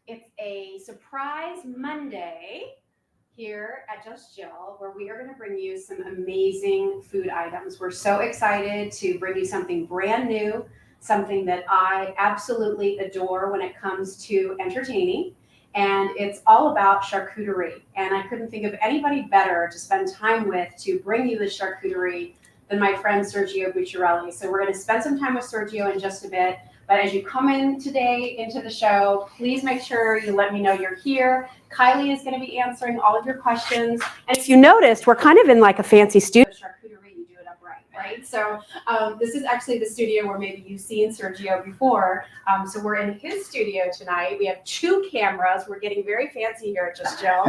It's a surprise Monday here at Just Jill, where we are going to bring you some amazing food items. We're so excited to bring you something brand new, something that I absolutely adore when it comes to entertaining. And it's all about charcuterie. And I couldn't think of anybody better to spend time with to bring you the charcuterie than my friend Sergio Bucciarelli. So we're going to spend some time with Sergio in just a bit. But as you come in today into the show, please make sure you let me know you're here. Kylie is going to be answering all of your questions. And if you noticed, we're kind of in like a fancy studio. Charcuterie, you do it upright, right? So this is actually the studio where maybe you've seen Sergio before. So we're in his studio tonight. We have 2 cameras. We're getting very fancy here at Just Jill.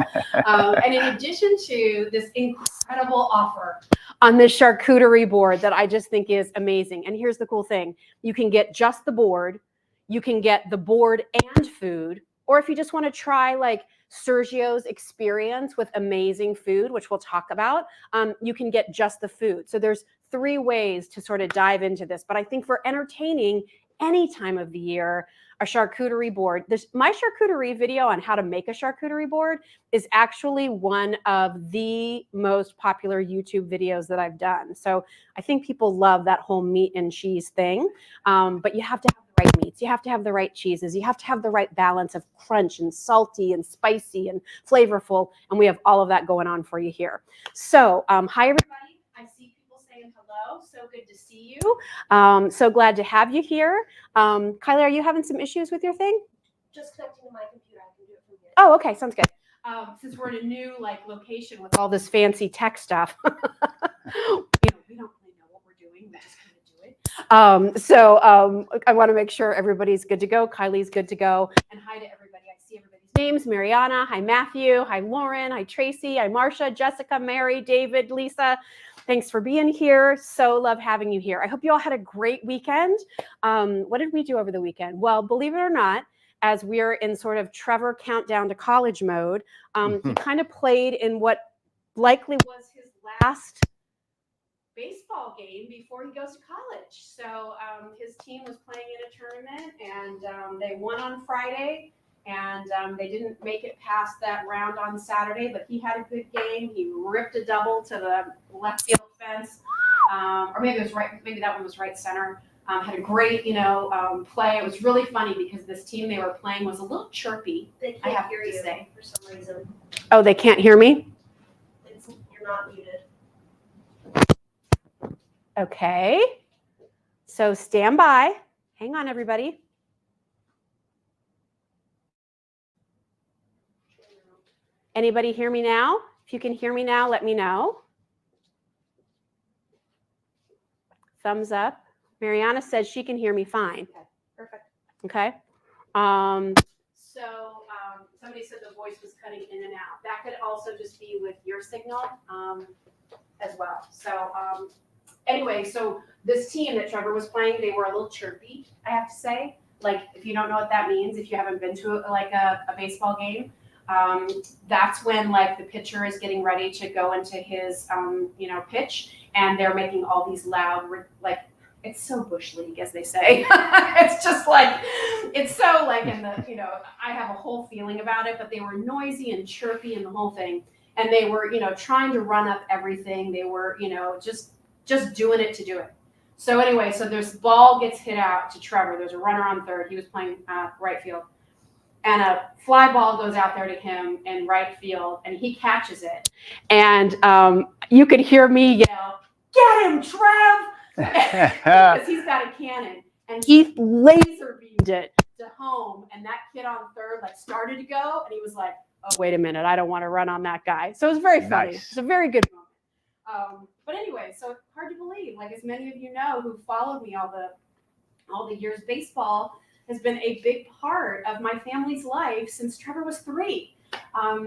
And in addition to this incredible offer on this charcuterie board that I just think is amazing. And here's the cool thing. You can get just the board. You can get the board and food. Or if you just want to try like Sergio's experience with amazing food, which we'll talk about, you can get just the food. So there's 3 ways to sort of dive into this. But I think for entertaining any time of the year, a charcuterie board. My charcuterie video on how to make a charcuterie board is actually one of the most popular YouTube videos that I've done. So I think people love that whole meat and cheese thing, but you have to have the right meats. You have to have the right cheeses. You have to have the right balance of crunch and salty and spicy and flavorful, and we have all of that going on for you here. So hi, everybody. I see people saying hello. So good to see you. So glad to have you here. Kylie, are you having some issues with your thing? Just connecting to my computer. I can do it from here. Oh, okay. Sounds good. Since we're in a new location with all this fancy tech stuff, we don't really know what we're doing. We just kind of do it. So I want to make sure everybody's good to go. Kylie's good to go. And hi to everybody. I see everybody's names. Mariana. Hi, Matthew. Hi, Lauren. Hi, Tracy. Hi, Marcia, Jessica, Mary, David, Lisa. Thanks for being here. So love having you here. I hope you all had a great weekend. What did we do over the weekend? Well, believe it or not, as we're in sort of Trevor countdown to college mode, he kind of played in what likely was his last baseball game before he goes to college. So his team was playing in a tournament, and they won on Friday. And they didn't make it past that round on Saturday, but he had a good game. He ripped a double to the left field fence, or maybe it was right. Maybe that one was right center. Had a great, play. It was really funny because this team they were playing was a little chirpy. They can't I have hear to you say. for some reason. Oh, they can't hear me? You're not muted. Okay. So stand by. Hang on, everybody. Anybody hear me now? If you can hear me now, let me know. Thumbs up. Mariana says she can hear me fine. Okay, perfect. Okay. Somebody said the voice was cutting in and out. That could also just be with your signal as well. So anyway, so this team that Trevor was playing, they were a little chirpy, I have to say. Like, if you don't know what that means, if you haven't been to a baseball game, that's when the pitcher is getting ready to go into his pitch, and they're making all these loud it's so bush league, as they say. It's just it's so in the I have a whole feeling about it, but they were noisy and chirpy and the whole thing, and they were trying to run up everything. They were just doing it to do it. So anyway, so this ball gets hit out to Trevor. There's a runner on third. He was playing right field. And a fly ball goes out there to him in right field, and he catches it. And you could hear me yell, "Get him, Trev!" Because he's got a cannon. And he laser beamed it to home, and that kid on third started to go, and he was like, "Oh, wait a minute, I don't want to run on that guy." So it was very funny. Nice. It's a very good moment. But anyway, so hard to believe. As many of you know who followed me all the years, baseball has been a big part of my family's life since Trevor was 3.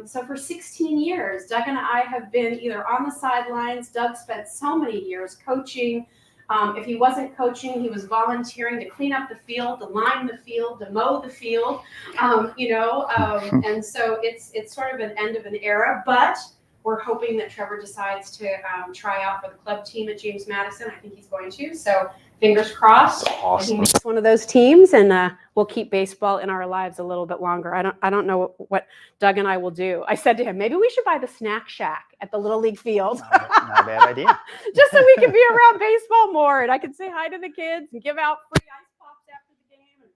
So for 16 years, Doug and I have been either on the sidelines. Doug spent so many years coaching. If he wasn't coaching, he was volunteering to clean up the field, to line the field, to mow the field, and so it's sort of an end of an era, but we're hoping that Trevor decides to try out for the club team at James Madison. I think he's going to. So fingers crossed. Awesome. It's one of those teams, and we'll keep baseball in our lives a little bit longer. I don't know what Doug and I will do. I said to him, maybe we should buy the snack shack at the Little League field. Not a bad idea. Just so we can be around baseball more, and I can say hi to the kids and give out free ice pops after the game, and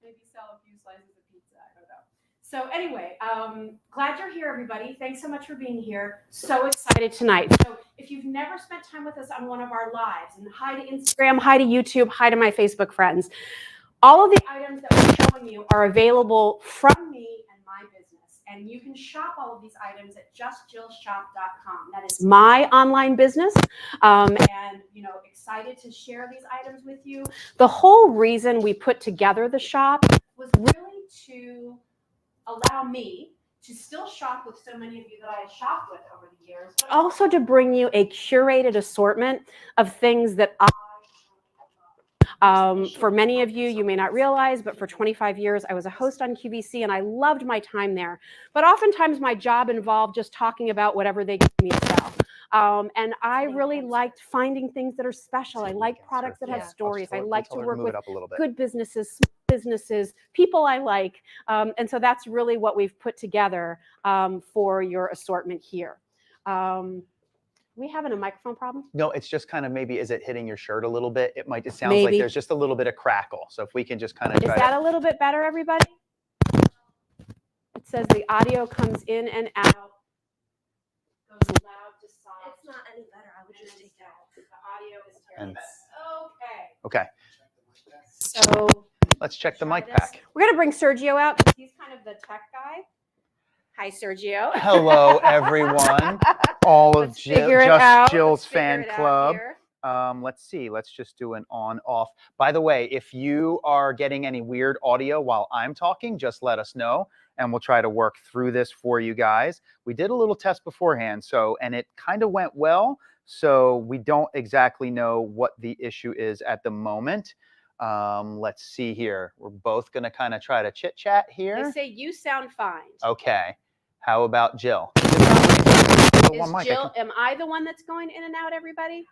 maybe sell a few slices of pizza. I don't know. So anyway, glad you're here, everybody. Thanks so much for being here. So excited tonight. So if you've never spent time with us on one of our lives, and hi to Instagram, hi to YouTube, hi to my Facebook friends, all of the items that we're showing you are available from me and my business. And you can shop all of these items at justjillshop.com. That is my online business. And, excited to share these items with you. The whole reason we put together the shop was really to allow me to still shop with so many of you that I shopped with over the years, but also to bring you a curated assortment of things that for many of you, you may not realize, but for 25 years, I was a host on QVC and I loved my time there. But oftentimes my job involved just talking about whatever they gave me to sell. And I really liked finding things that are special. I like products that have stories. I like to work with good businesses, small businesses, people I like. And so that's really what we've put together for your assortment here. We having a microphone problem? No, it's just kind of maybe, is it hitting your shirt a little bit? It sounds like there's just a little bit of crackle. So if we can just kind of try. Is that a little bit better, everybody? It says the audio comes in and out, goes loud to soft. It's not any better. I would just take that. The audio is terrible. Okay. So Let's check the mic pack. we're going to bring Sergio out because he's kind of the tech guy. Hi, Sergio. Hello, everyone. All of Jill's fan club. Let's see. Let's just do an on-off. By the way, if you are getting any weird audio while I'm talking, just let us know, and we'll try to work through this for you guys. We did a little test beforehand, and it kind of went well. So we don't exactly know what the issue is at the moment. Let's see here. We're both going to kind of try to chit-chat here. They say you sound fine. Okay. How about Jill? Am I the one that's going in and out, everybody?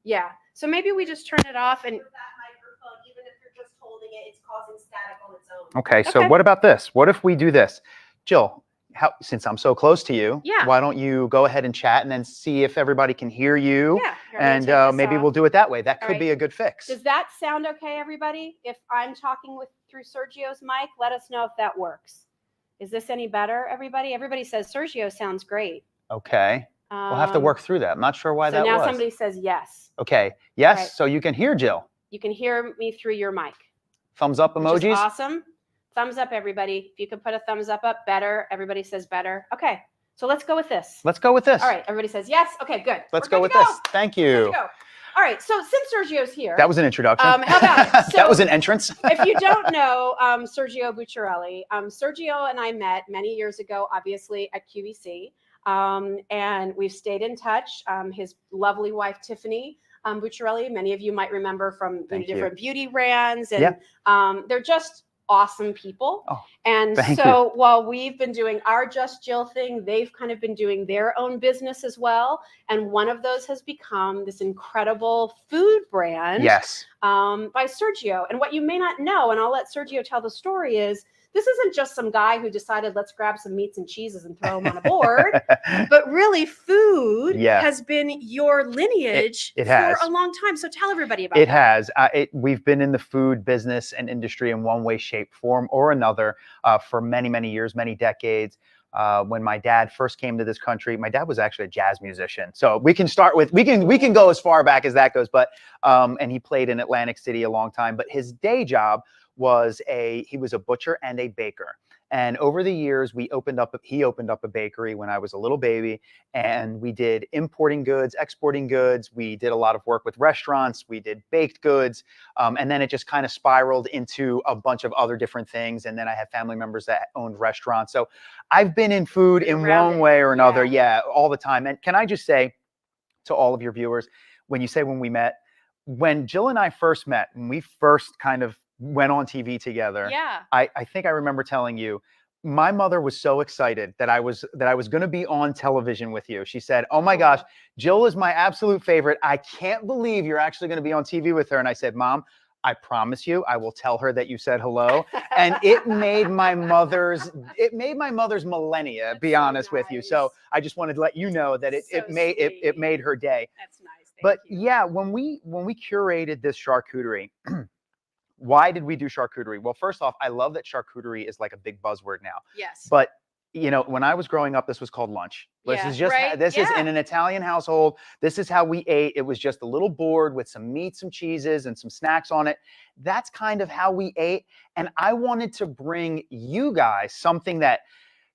Yeah. So maybe we just turn it off and. That microphone, even if you're just holding it, it's causing static on its own. Okay. So what about this? What if we do this? Jill, since I'm so close to you, why don't you go ahead and chat and then see if everybody can hear you? Yeah. And maybe we'll do it that way. That could be a good fix. Does that sound okay, everybody? If I'm talking through Sergio's mic, let us know if that works. Is this any better, everybody? Everybody says Sergio sounds great. Okay. We'll have to work through that. I'm not sure why that was. So now somebody says yes. Okay. Yes. Right. So you can hear Jill. You can hear me through your mic. Thumbs up emojis. Which is awesome. Thumbs up, everybody. If you could put a thumbs up, better. Everybody says better. Okay. So let's go with this. Let's go with this. All right. Everybody says yes. Okay, good. Let's go with this. Thank you. All right. So since Sergio's here. That was an introduction. How about it? So, that was an entrance. If you don't know Sergio Bucciarelli, Sergio and I met many years ago, obviously at QVC. And we've stayed in touch. His lovely wife, Tiffany Bucciarelli, many of you might remember from different beauty brands. And they're just awesome people. Oh, and so while we've been doing our Just Jill thing, they've kind of been doing their own business as well. And one of those has become this incredible food brand by Sergio. And what you may not know, and I'll let Sergio tell the story, is this isn't just some guy who decided let's grab some meats and cheeses and throw them on a board, but really food has been your lineage for a long time. So tell everybody about it. It has. We've been in the food business and industry in one way, shape, form, or another for many, many years, many decades. When my dad first came to this country, my dad was actually a jazz musician. So we can start with, we can go as far back as that goes, but, and he played in Atlantic City a long time, but his day job was he was a butcher and a baker. And over the years, he opened up a bakery when I was a little baby, and we did importing goods, exporting goods. We did a lot of work with restaurants. We did baked goods. And then it just kind of spiraled into a bunch of other different things. And then I had family members that owned restaurants. So I've been in food in one way or another. Yeah, all the time. And can I just say to all of your viewers, when you say when we met, when Jill and I first met, when we first kind of went on TV together, I think I remember telling you, my mother was so excited that I was going to be on television with you. She said, "Oh my gosh, Jill is my absolute favorite. I can't believe you're actually going to be on TV with her." And I said, "Mom, I promise you, I will tell her that you said hello." And it made my mother's millennia, be honest with you. So I just wanted to let you know that it made her day. That's nice. But yeah, when we curated this charcuterie, why did we do charcuterie? Well, first off, I love that charcuterie is like a big buzzword now. Yes. But you know, when I was growing up, this was called lunch. This is just this is in an Italian household. This is how we ate. It was just a little board with some meat, some cheeses, and some snacks on it. That's kind of how we ate. And I wanted to bring you guys something that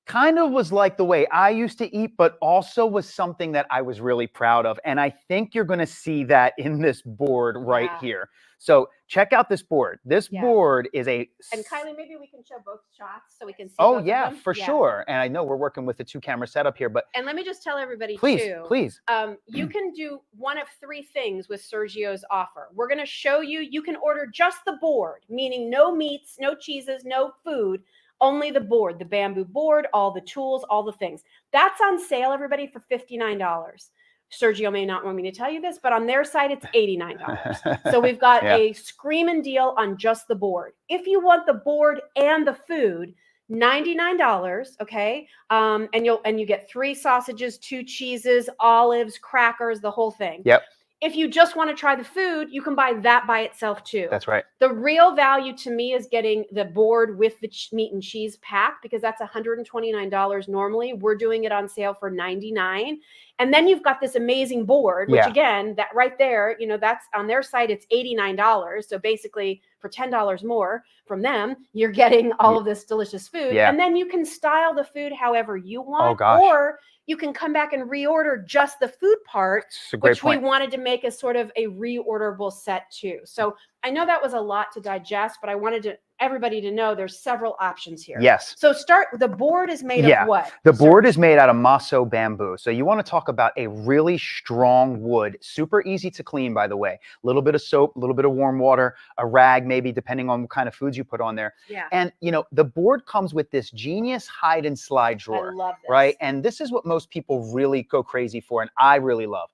kind of was like the way I used to eat, but also was something that I was really proud of. And I think you're going to see that in this board right here. So check out this board. This board is a... And Kylie, maybe we can show both shots so we can see Oh, both yeah, of them. for sure. And I know we're working with a 2-camera setup here, but... And let me just tell everybody, please, too. Please. You can do one of 3 things with Sergio's offer. We're going to show you, you can order just the board, meaning no meats, no cheeses, no food, only the board, the bamboo board, all the tools, all the things. That's on sale, everybody, for $59. Sergio may not want me to tell you this, but on their site, it's $89. So we've got a screaming deal on just the board. If you want the board and the food, $99, okay? And you get 3 sausages, 2 cheeses, olives, crackers, the whole thing. Yep. If you just want to try the food, you can buy that by itself too. That's right. The real value to me is getting the board with the meat and cheese pack, because that's $129 normally. We're doing it on sale for $99. And then you've got this amazing board, which again, that right there, you know, that's on their site, it's $89. So basically for $10 more from them, you're getting all of this delicious food. And then you can style the food however you want, or you can come back and reorder just the food part, which we wanted to make as sort of a reorderable set too. So I know that was a lot to digest, but I wanted everybody to know there's several options here. Yes. So the board is made of what? The board is made out of maso bamboo. So you want to talk about a really strong wood, super easy to clean, by the way. A little bit of soap, a little bit of warm water, a rag, maybe depending on what kind of foods you put on there. Yeah. And you know, the board comes with this genius hide and slide drawer. I love this. Right? And this is what most people really go crazy for, and I really love.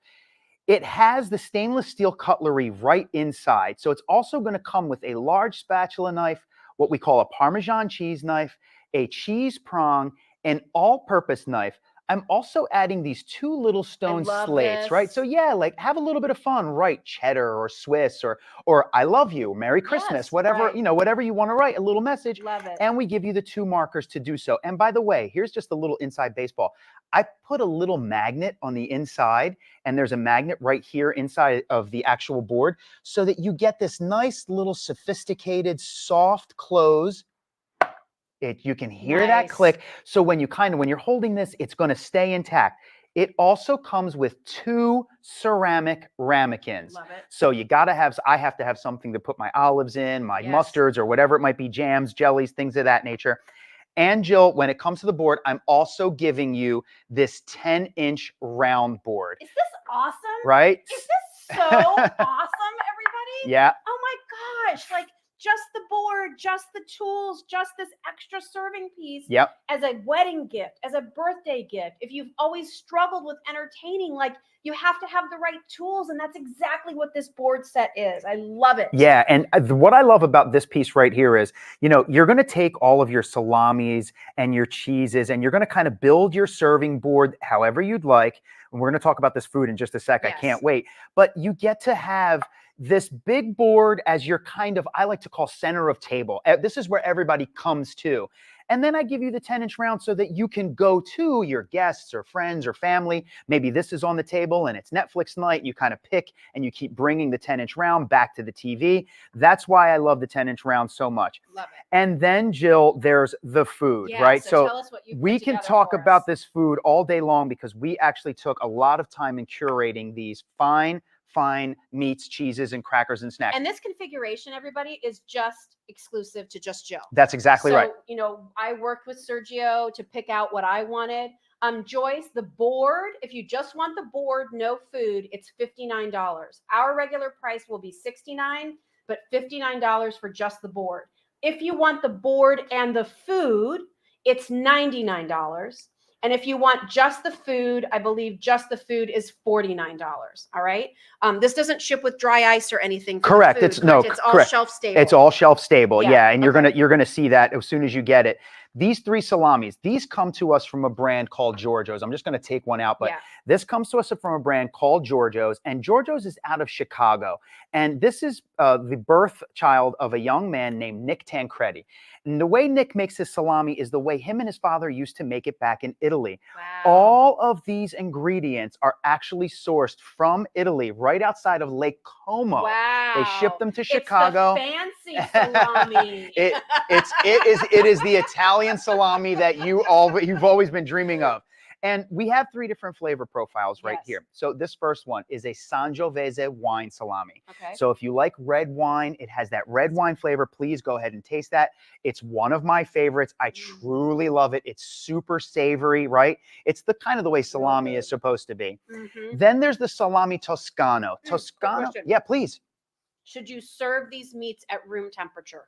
It has the stainless steel cutlery right inside. So it's also going to come with a large spatula knife, what we call a Parmesan cheese knife, a cheese prong, an all-purpose knife. I'm also adding these 2 little stone slates, right? So yeah, like have a little bit of fun, write cheddar or Swiss or I love you, Merry Christmas, whatever, you know, whatever you want to write, a little message. Love it. And we give you the 2 markers to do so. And by the way, here's just a little inside baseball. I put a little magnet on the inside, and there's a magnet right here inside of the actual board so that you get this nice little sophisticated soft close. You can hear that click. So when you're holding this, it's going to stay intact. It also comes with 2 ceramic ramekins. Love it. So I have to have something to put my olives in, my mustards or whatever it might be, jams, jellies, things of that nature. And Jill, when it comes to the board, I'm also giving you this 10-inch round board. Is this awesome? Right? Is this so awesome, everybody? Yeah. Oh my gosh. Like, just the board, just the tools, just this extra serving piece as a wedding gift, as a birthday gift. If you've always struggled with entertaining, like you have to have the right tools. And that's exactly what this board set is. I love it. Yeah. And what I love about this piece right here is, you know, you're going to take all of your salamis and your cheeses and you're going to kind of build your serving board however you'd like. And we're going to talk about this food in just a sec. I can't wait. But you get to have this big board as your kind of, I like to call center of table. This is where everybody comes to. And then I give you the 10-inch round so that you can go to your guests or friends or family. Maybe this is on the table and it's Netflix night. You kind of pick and you keep bringing the 10-inch round back to the TV. That's why I love the 10-inch round so much. Love it. And then, Jill, there's the food, right? So tell us what you we can talk about this food all day long because we actually took a lot of time in curating these fine meats, cheeses, and crackers and snacks. And this configuration, everybody, is just exclusive to Just Jill. That's exactly right. You know, I worked with Sergio to pick out what I wanted. Joyce, the board, if you just want the board, no food, it's $59. Our regular price will be $69, but $59 for just the board. If you want the board and the food, it's $99. And if you want just the food, I believe just the food is $49. All right. This doesn't ship with dry ice or anything. For Correct. The food, It's all correct. shelf stable. It's all shelf stable. Yeah. Yeah. And Okay. you're gonna see that as soon as you get it. These 3 salamis, these come to us from a brand called Giorgio's. I'm just gonna take one out, but this comes to us from a brand called Giorgio's, and Giorgio's is out of Chicago. And this is the birth child of a young man named Nick Tancredi. And the way Nick makes his salami is the way him and his father used to make it back in Italy. Wow. All of these ingredients are actually sourced from Italy, right outside of Lake Como. Wow. They ship them to Chicago. It's the fancy salami. It is the Italian salami that you've always been dreaming of. And we have 3 different flavor profiles right here. So this first one is a Sangiovese wine salami. Okay. So if you like red wine, it has that red wine flavor. Please go ahead and taste that. It's one of my favorites. I truly love it. It's super savory, right? It's the kind of the way salami is supposed to be. Then there's the salami Toscano. Toscano. Yeah, please. Should you serve these meats at room temperature?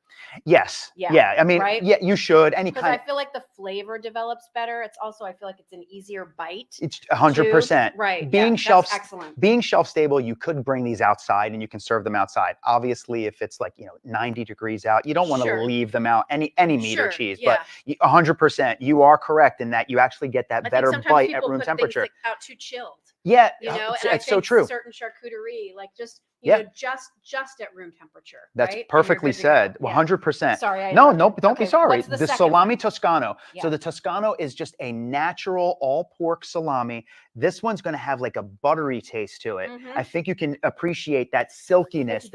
Yes. Yeah. I mean, right? Yeah, you should. Because I feel like the flavor develops better. It's also, I feel like it's an easier bite. It's 100%. Right. Being excellent. Being shelf stable, you could bring these outside and you can serve them outside. Obviously, if it's like, 90 degrees out, you don't want to leave them out, any meat or cheese. But 100%, you are correct in that you actually get that better bite at room temperature. Things out too chilled. Yeah, and it's so true. Certain charcuterie, like just just at room temperature. That's perfectly said. 100%. Sorry. Don't be sorry. What's the salami Toscano. Yeah. So the Toscano is just a natural all pork salami. This one's going to have like a buttery taste to it. I think you can appreciate that silkiness.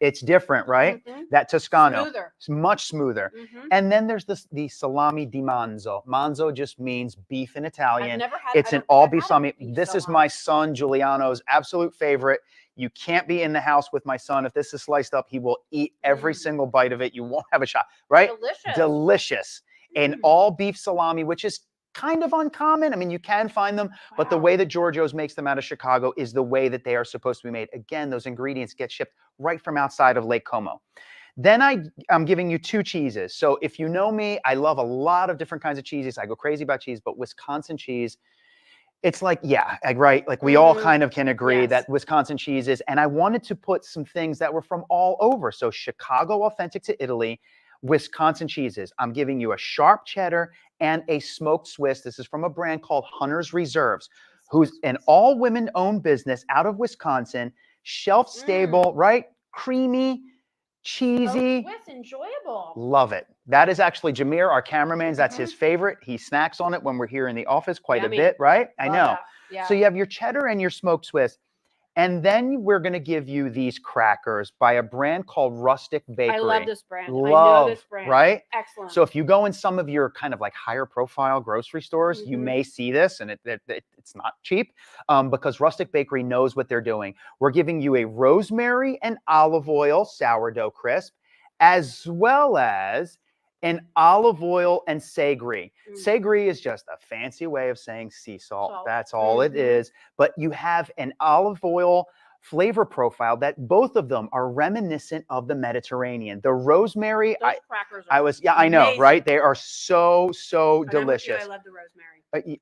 It's different, right? That Toscano. Smoother. It's much smoother. And then there's the salami di manzo. Manzo just means beef in Italian. I've never had, it's an all beef salami. This is my son Giuliano's absolute favorite. You can't be in the house with my son. If this is sliced up, he will eat every single bite of it. You won't have a shot, right? Delicious. An all beef salami, which is kind of uncommon. I mean, you can find them, but the way that Giorgio's makes them out of Chicago is the way that they are supposed to be made. Again, those ingredients get shipped right from outside of Lake Como. Then I'm giving you 2 cheeses. So if you know me, I love a lot of different kinds of cheeses. I go crazy about cheese, but Wisconsin cheese, it's like, right? Like we all kind of can agree that Wisconsin cheese is, and I wanted to put some things that were from all over. So Chicago authentic to Italy, Wisconsin cheeses. I'm giving you a sharp cheddar and a smoked Swiss. This is from a brand called Hunter's Reserves, who's an all women owned business out of Wisconsin, shelf stable, right? Creamy, cheesy. Swiss, enjoyable. Love it. That is actually Jameer, our cameraman. That's his favorite. He snacks on it when we're here in the office quite a bit, right? I know. Yeah. So you have your cheddar and your smoked Swiss. And then we're going to give you these crackers by a brand called Rustic Bakery. I love this brand. I know this brand. Right? Excellent. So if you go in some of your kind of like higher profile grocery stores, you may see this, and it's not cheap because Rustic Bakery knows what they're doing. We're giving you a rosemary and olive oil sourdough crisp, as well as an olive oil and sagri. Sagri is just a fancy way of saying sea salt. That's all it is. But you have an olive oil flavor profile that both of them are reminiscent of the Mediterranean. The rosemary, I know, right? They are so delicious. I love the rosemary.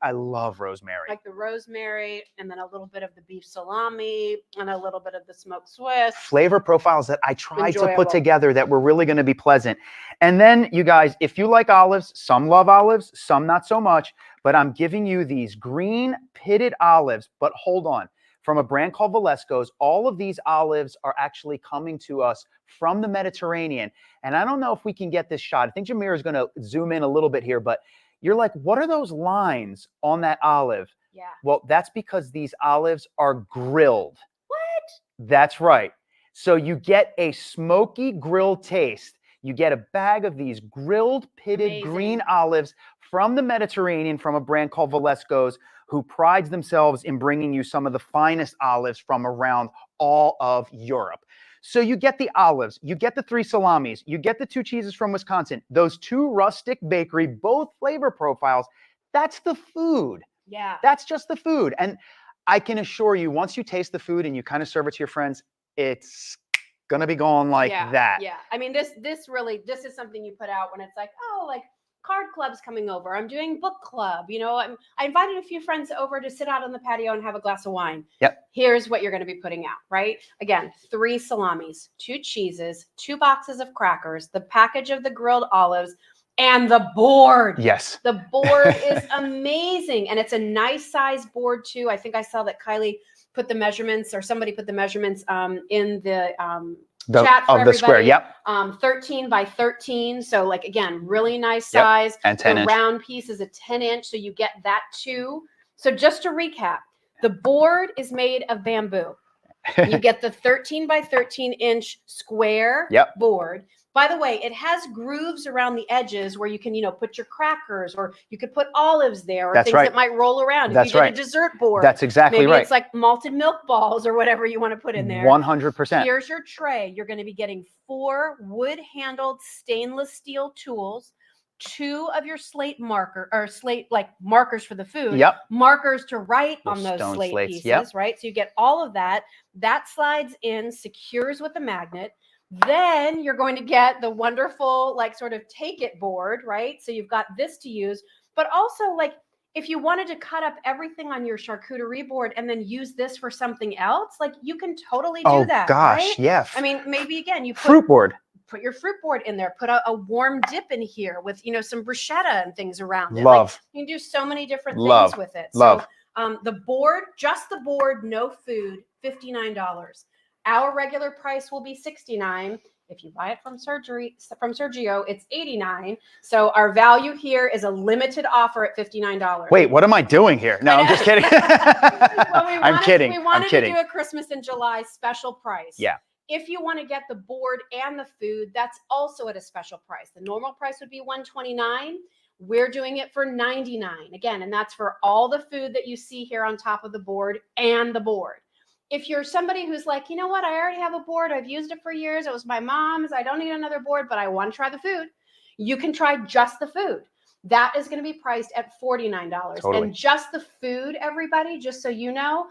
I love rosemary. Like the rosemary, and then a little bit of the beef salami, and a little bit of the smoked Swiss. Flavor profiles that I tried to put together that were really going to be pleasant. And then, you guys, if you like olives, some love olives, some not so much, but I'm giving you these green pitted olives. But hold on. From a brand called Valesco's, all of these olives are actually coming to us from the Mediterranean. And I don't know if we can get this shot. I think Jameer is going to zoom in a little bit here, but you're like, what are those lines on that olive? Yeah. Well, that's because these olives are grilled. What? That's right. So you get a smoky grilled taste. You get a bag of these grilled pitted green olives from the Mediterranean from a brand called Valesco's, who prides themselves in bringing you some of the finest olives from around all of Europe. So you get the olives, you get the 3 salamis, you get the 2 cheeses from Wisconsin, those 2 Rustic Bakery, both flavor profiles. That's the food. Yeah. That's just the food. And I can assure you, once you taste the food and you kind of serve it to your friends, it's gonna be going like that. Yeah. I mean, this is something you put out when it's like, oh, like club's coming over. I'm doing book club. You know, I invited a few friends over to sit out on the patio and have a glass of wine. Yep. Here's what you're going to be putting out, right? Again, 3 salamis, 2 cheeses, 2 boxes of crackers, the package of the grilled olives, and the board. Yes. The board is amazing. And it's a nice size board too. I think I saw that Kylie put the measurements, or somebody put the measurements in the chat for of the square. everybody. Yep. 13 by 13. So like, again, really nice size. And 10 the inch. round piece is a 10-inch. So you get that too. So just to recap, the board is made of bamboo. You get the 13 by 13 inch square board. By the way, it has grooves around the edges where you can, put your crackers, or you could put olives there, or things that might roll around. If you did a dessert board, that's exactly maybe right. It's like malted milk balls or whatever you want to put in there. 100%. Here's your tray. You're going to be getting 4 wood-handled stainless steel tools, 2 of your slate markers for the food. Yep. Markers to write on those stone slate slates. pieces, Yep. right? So you get all of that. That slides in, secures with a magnet. Then you're going to get the wonderful, sort of take it board, right? So you've got this to use, but also if you wanted to cut up everything on your charcuterie board and then use this for something else, you can totally do that. Oh gosh, right? yeah. I mean, maybe again, you fruit board. Put your fruit board in there, put a warm dip in here with, some bruschetta and things around it. Love. You can do so many different things with it. Love. So the board, just the board, no food, $59. Our regular price will be $69. If you buy it from Sergio, it's $89. So our value here is a limited offer at $59. Wait, what am I doing here? No, I'm just kidding. I'm kidding. We wanted to do a Christmas in July special price. Yeah. If you want to get the board and the food, that's also at a special price. The normal price would be $129. We're doing it for $99. Again, and that's for all the food that you see here on top of the board and the board. If you're somebody who's like, you know what, I already have a board. I've used it for years. It was my mom's. I don't need another board, but I want to try the food. You can try just the food. That is going to be priced at $49. Totally. And just the food, everybody, just so you know,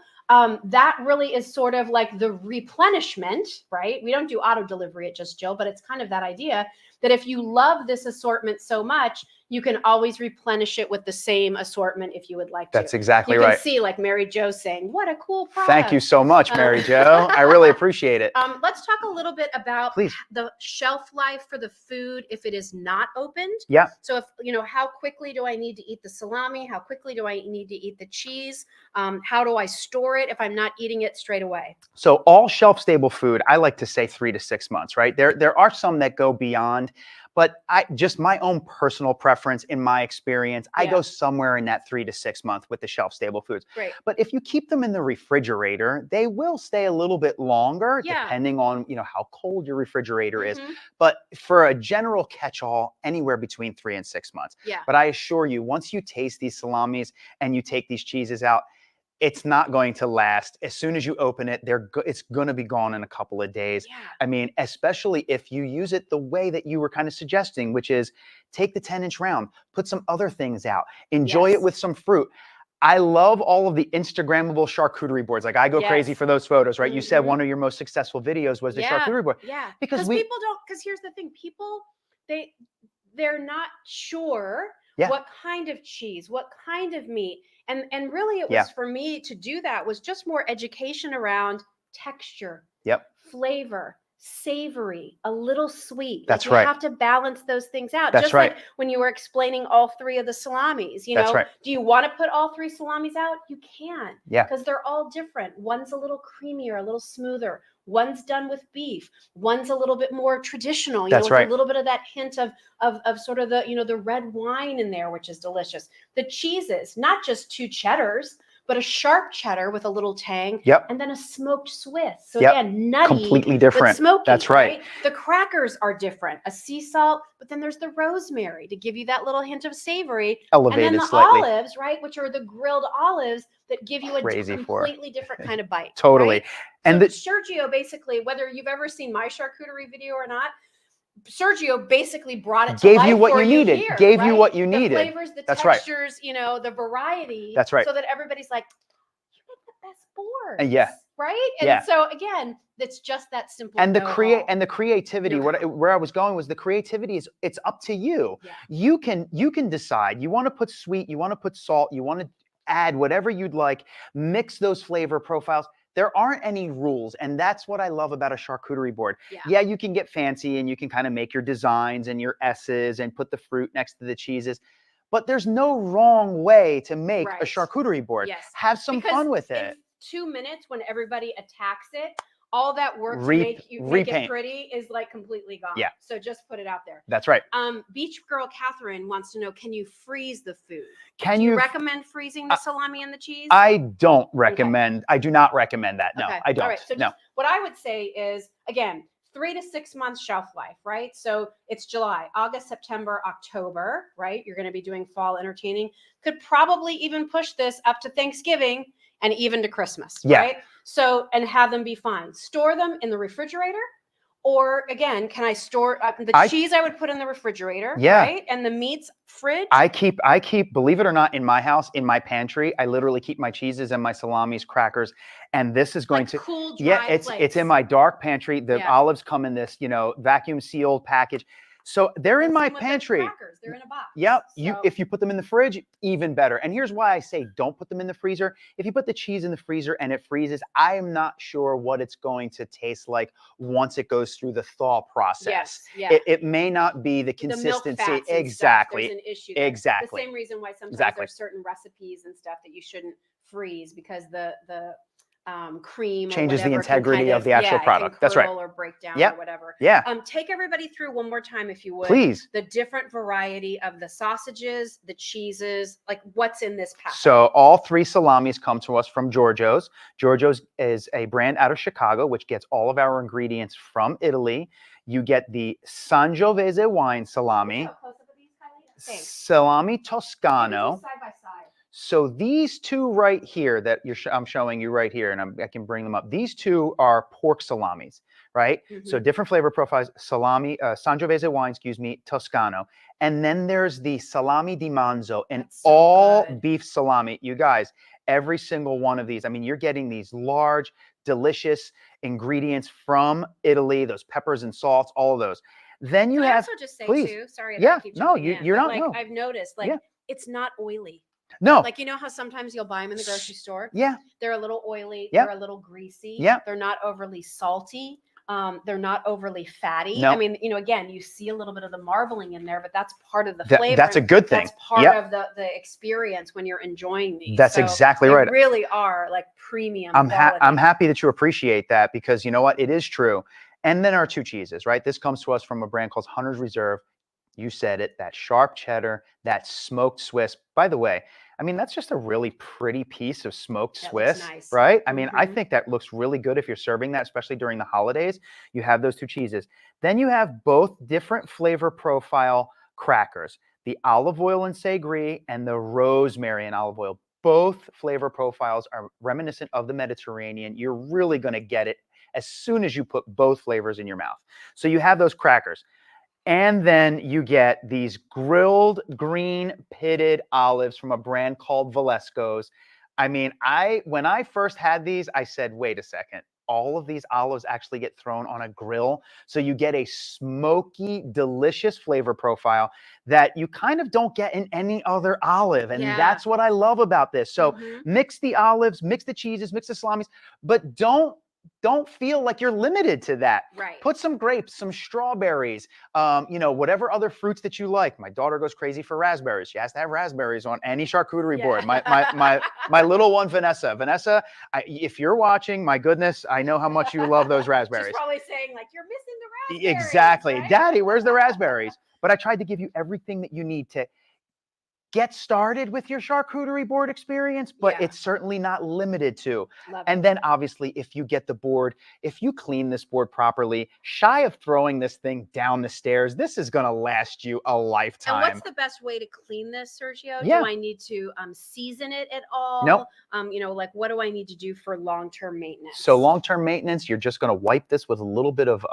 that really is sort of like the replenishment, right? We don't do auto delivery at Just Jill, but it's kind of that idea that if you love this assortment so much, you can always replenish it with the same assortment if you would like to. That's exactly right. right. You can see like Mary Jo saying, what a cool product. Thank you so much, Mary Jo. I really appreciate it. Let's talk a little bit about Please. The shelf life for the food if it is not opened. Yeah. So if, how quickly do I need to eat the salami? How quickly do I need to eat the cheese? How do I store it if I'm not eating it straight away? So all shelf-stable food, I like to say 3 to 6 months, right? There are some that go beyond, but just my own personal preference, in my experience, I go somewhere in that 3 to 6 month with the shelf-stable foods. Great. But if you keep them in the refrigerator, they will stay a little bit longer, depending on how cold your refrigerator is. But for a general catch-all, anywhere between 3 and 6 months. Yeah. But I assure you, once you taste these salamis and you take these cheeses out, it's not going to last. As soon as you open it, it's going to be gone in a couple of days. Yeah. I mean, especially if you use it the way that you were kind of suggesting, which is take the 10-inch round, put some other things out, enjoy it with some fruit. I love all of the Instagrammable charcuterie boards. Like I go crazy for those photos, right? You said one of your most successful videos was the charcuterie board. Yeah. Because here's the thing, people, they're not sure what kind of cheese, what kind of meat. And really it was for me to do that was just more education around texture, flavor, savory, a little sweet. That's you have to balance those things out. That's just like when you were explaining all 3 of the salamis, do you want to put all 3 salamis out? You can, because they're all different. One's a little creamier, a little smoother. One's done with beef. One's a little bit more traditional, with a little bit of that hint of sort of the, the red wine in there, which is delicious. The cheeses, not just 2 cheddars, but a sharp cheddar with a little tang, and then a smoked Swiss. So again, nutty, completely different. But smoky, That's right. The crackers are different. A sea salt, but then there's the rosemary to give you that little hint of savory. Elevated and then the slightly. olives, right, which are the grilled olives that give you a completely different kind of bite. Totally. Right? And so Sergio, basically, whether you've ever seen my charcuterie video or not, Sergio basically brought it to gave life you what for you needed. Here, gave right? you what you needed. The flavors, the That's textures, the variety. That's right. So that everybody's like, you make the best boards. Yeah. Right? And so again, It's just that simple. And the know-all. and the creativity, Know-how. where I was going was the creativity is it's up to you. Yeah. You can decide. You want to put sweet, you want to put salt, you want to add whatever you'd like, mix those flavor profiles. There aren't any rules. And that's what I love about a charcuterie board. Yeah. Yeah, you can get fancy and you can kind of make your designs and your S's and put the fruit next to the cheeses. But there's no wrong way to make a Right. charcuterie board. Yes. Have some Because fun with in it. 2 minutes, when everybody attacks it, all that work to make it repaint. pretty is like completely gone. Yeah. So just put it out there. That's right. Beach Girl Catherine wants to know, can you freeze the food? Can Do you you recommend freezing the salami and the cheese? I don't recommend. I do not recommend that. No, Okay. I don't. All right. So no. just, what I would say is, again, 3 to 6 months shelf life, right? So it's July, August, September, October, right? You're going to be doing fall entertaining. Could probably even push this up to Thanksgiving and even to Christmas, Yeah. right? So, and have them be fine. Store them in the refrigerator. Or again, can I store the cheese? I would put in the refrigerator, right? And the meats, fridge. I keep, believe it or not, in my house, in my pantry, I literally keep my cheeses and my salamis, crackers, and this is going like to cool, dry it's in my dark pantry. The olives come in this, vacuum sealed package. So they're in my pantry. Crackers, they're in a box. Yep. So. If you put them in the fridge, even better. And here's why I say don't put them in the freezer. If you put the cheese in the freezer and it freezes, I am not sure what it's going to taste like once it goes through the thaw process. Yes. Yeah. It may not be the consistency. The milk fats exactly. There's an issue there. Exactly. The same reason why sometimes there's certain recipes and stuff that you shouldn't freeze because the cream changes the integrity of the actual product. That's right. Or break down or whatever. Yeah. Take everybody through one more time, if you would. Please. The different variety of the sausages, the cheeses, like what's in this pack. So all 3 salamis come to us from Giorgio's. Giorgio's is a brand out of Chicago, which gets all of our ingredients from Italy. You get the Sangiovese wine salami, salami Toscano. Side by side. So these 2 right here that I'm showing you right here, and I can bring them up. These 2 are pork salamis, right? Mm-hmm. So different flavor profiles, salami, Sangiovese wine, Toscano. And then there's the salami di manzo, and all beef salami. You guys, every single one of these, I mean, you're getting these large, delicious ingredients from Italy, those peppers and salts, all of those. Then you have, also just say please. too, sorry yeah, I keep no, in, you're not, like, no. I've noticed, like, it's not oily. No. Like, you know how sometimes you'll buy them in the grocery store? Yeah. They're a little oily. They're a little greasy. Yeah. They're not overly salty. They're not overly fatty. No. I mean, again, you see a little bit of the marbling in there, but that's part of the flavor. That's a good thing. That's part of the experience when you're enjoying these. That's exactly right. They really are like premium. I'm happy that you appreciate that, because you know what? It is true. And then our 2 cheeses, right? This comes to us from a brand called Hunter's Reserve. You said it, that sharp cheddar, that smoked Swiss. By the way, I mean, that's just a really pretty piece of smoked Swiss, nice. right? I mean, I think that looks really good if you're serving that, especially during the holidays. You have those 2 cheeses. Then you have both different flavor profile crackers, the olive oil and Say Gris and the rosemary and olive oil. Both flavor profiles are reminiscent of the Mediterranean. You're really going to get it as soon as you put both flavors in your mouth. So you have those crackers. And then you get these grilled green pitted olives from a brand called Valesco's. I mean, when I first had these, I said, wait a second. All of these olives actually get thrown on a grill. So you get a smoky, delicious flavor profile that you kind of don't get in any other olive. And that's what I love about this. So mix the olives, mix the cheeses, mix the salamis, but don't feel like you're limited to that. Right. Put some grapes, some strawberries, whatever other fruits that you like. My daughter goes crazy for raspberries. She has to have raspberries on any charcuterie board. My little one, Vanessa. Vanessa, if you're watching, my goodness, I know how much you love those raspberries. She's probably saying, like, you're missing the raspberries. Exactly. Right? Daddy, where's the raspberries? But I tried to give you everything that you need to get started with your charcuterie board experience, but it's certainly not limited to. And then obviously, if you get the board, if you clean this board properly, shy of throwing this thing down the stairs, this is going to last you a lifetime. And what's the best way to clean this, Sergio? Yeah. Do I need to season it at all? Nope. Like, what do I need to do for long-term maintenance? So long-term maintenance, you're just going to wipe this with a little bit of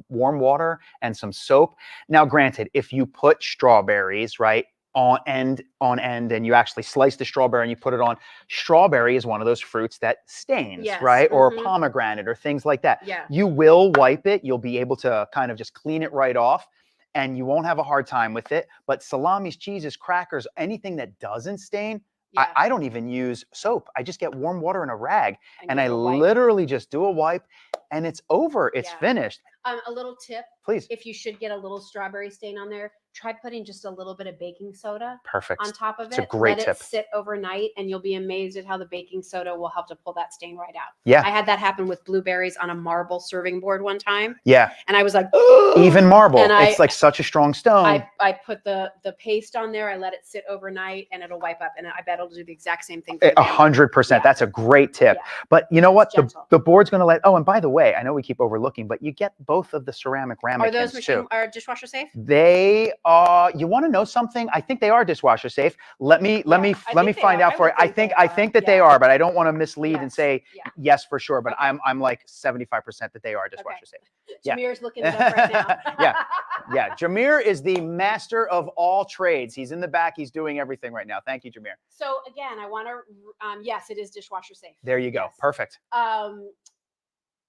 warm water and some soap. Now, granted, if you put strawberries, right, on end, and you actually slice the strawberry and you put it on. Strawberry is one of those fruits that stains, Yes. right? Or Mhm. pomegranate or things like that. Yeah. You will wipe it. You'll be able to kind of just clean it right off, and you won't have a hard time with it. But salamis, cheeses, crackers, anything that doesn't stain, Yeah. I don't even use soap. I just get warm water and a rag, and I give it a wipe. literally just do a wipe, and it's over. It's Yeah. finished. A little tip, Please. if you should get a little strawberry stain on there, try putting just a little bit of baking soda Perfect. on top of It's it. a great Let tip. it sit overnight, and you'll be amazed at how the baking soda will help to pull that stain right out. Yeah. I had that happen with blueberries on a marble serving board one time, Yeah. and I was like, Even marble. And It's like such a strong stone. I put the paste on there. I let it sit overnight, and it'll wipe up. And I bet it'll do the exact same thing. For the 100%. Yeah. That's a great tip. Yeah. But you know what? It's gentle. The board's going to let. Oh, and by the way, I know we keep overlooking, but you get both of the ceramic Are ramekins those too. are dishwasher safe? They are. You want to know something? I think they are dishwasher safe. Let me I think they find are. out I for would you. I think think they that they are. are, but I don't want to mislead and Yes. say Yeah. yes for sure. But Okay. I'm like 75% that they are dishwasher safe. Yeah. Jameer's looking it up right now. Yeah. Jameer is the master of all trades. He's in the back. He's doing everything right now. Thank you, Jameer. So again, I want to. Yes, it is dishwasher safe. There you go. Yes. Perfect.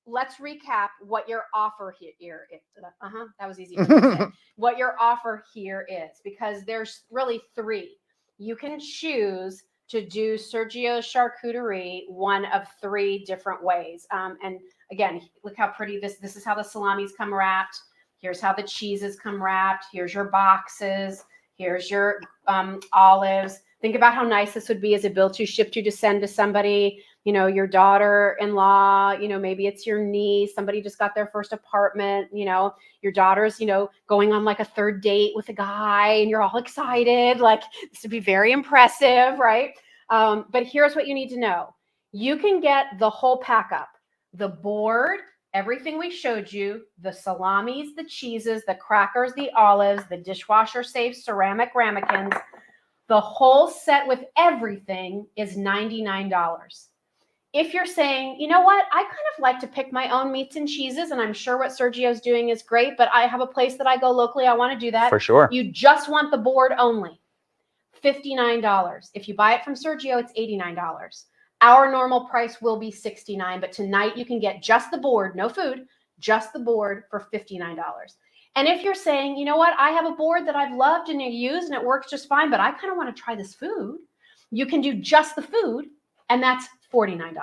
Let's recap what your offer here is. That was easy. To say. What your offer here is, because there's really three. You can choose to do Sergio's Charcuterie one of three different ways. And again, look how pretty this is how the salamis come wrapped. Here's how the cheeses come wrapped. Here's your boxes. Here's your olives. Think about how nice this would be as a bill to ship to send to somebody, you know, your daughter-in-law, you know, maybe it's your niece, somebody just got their first apartment, you know, your daughter's, you know, going on like a third date with a guy and you're all excited. Like this would be very impressive, right? But here's what you need to know. You can get the whole pack up, the board, everything we showed you, the salamis, the cheeses, the crackers, the olives, the dishwasher safe ceramic ramekins. The whole set with everything is $99. If you're saying, you know what, I kind of like to pick my own meats and cheeses, and I'm sure what Sergio's doing is great, but I have a place that I go locally, I want to do that. For sure. You just want the board only. $59. If you buy it from Sergio, it's $89. Our normal price will be $69, but tonight you can get just the board, no food, just the board for $59. And if you're saying, you know what, I have a board that I've loved and used and it works just fine, but I kind of want to try this food, you can do just the food, and that's $49.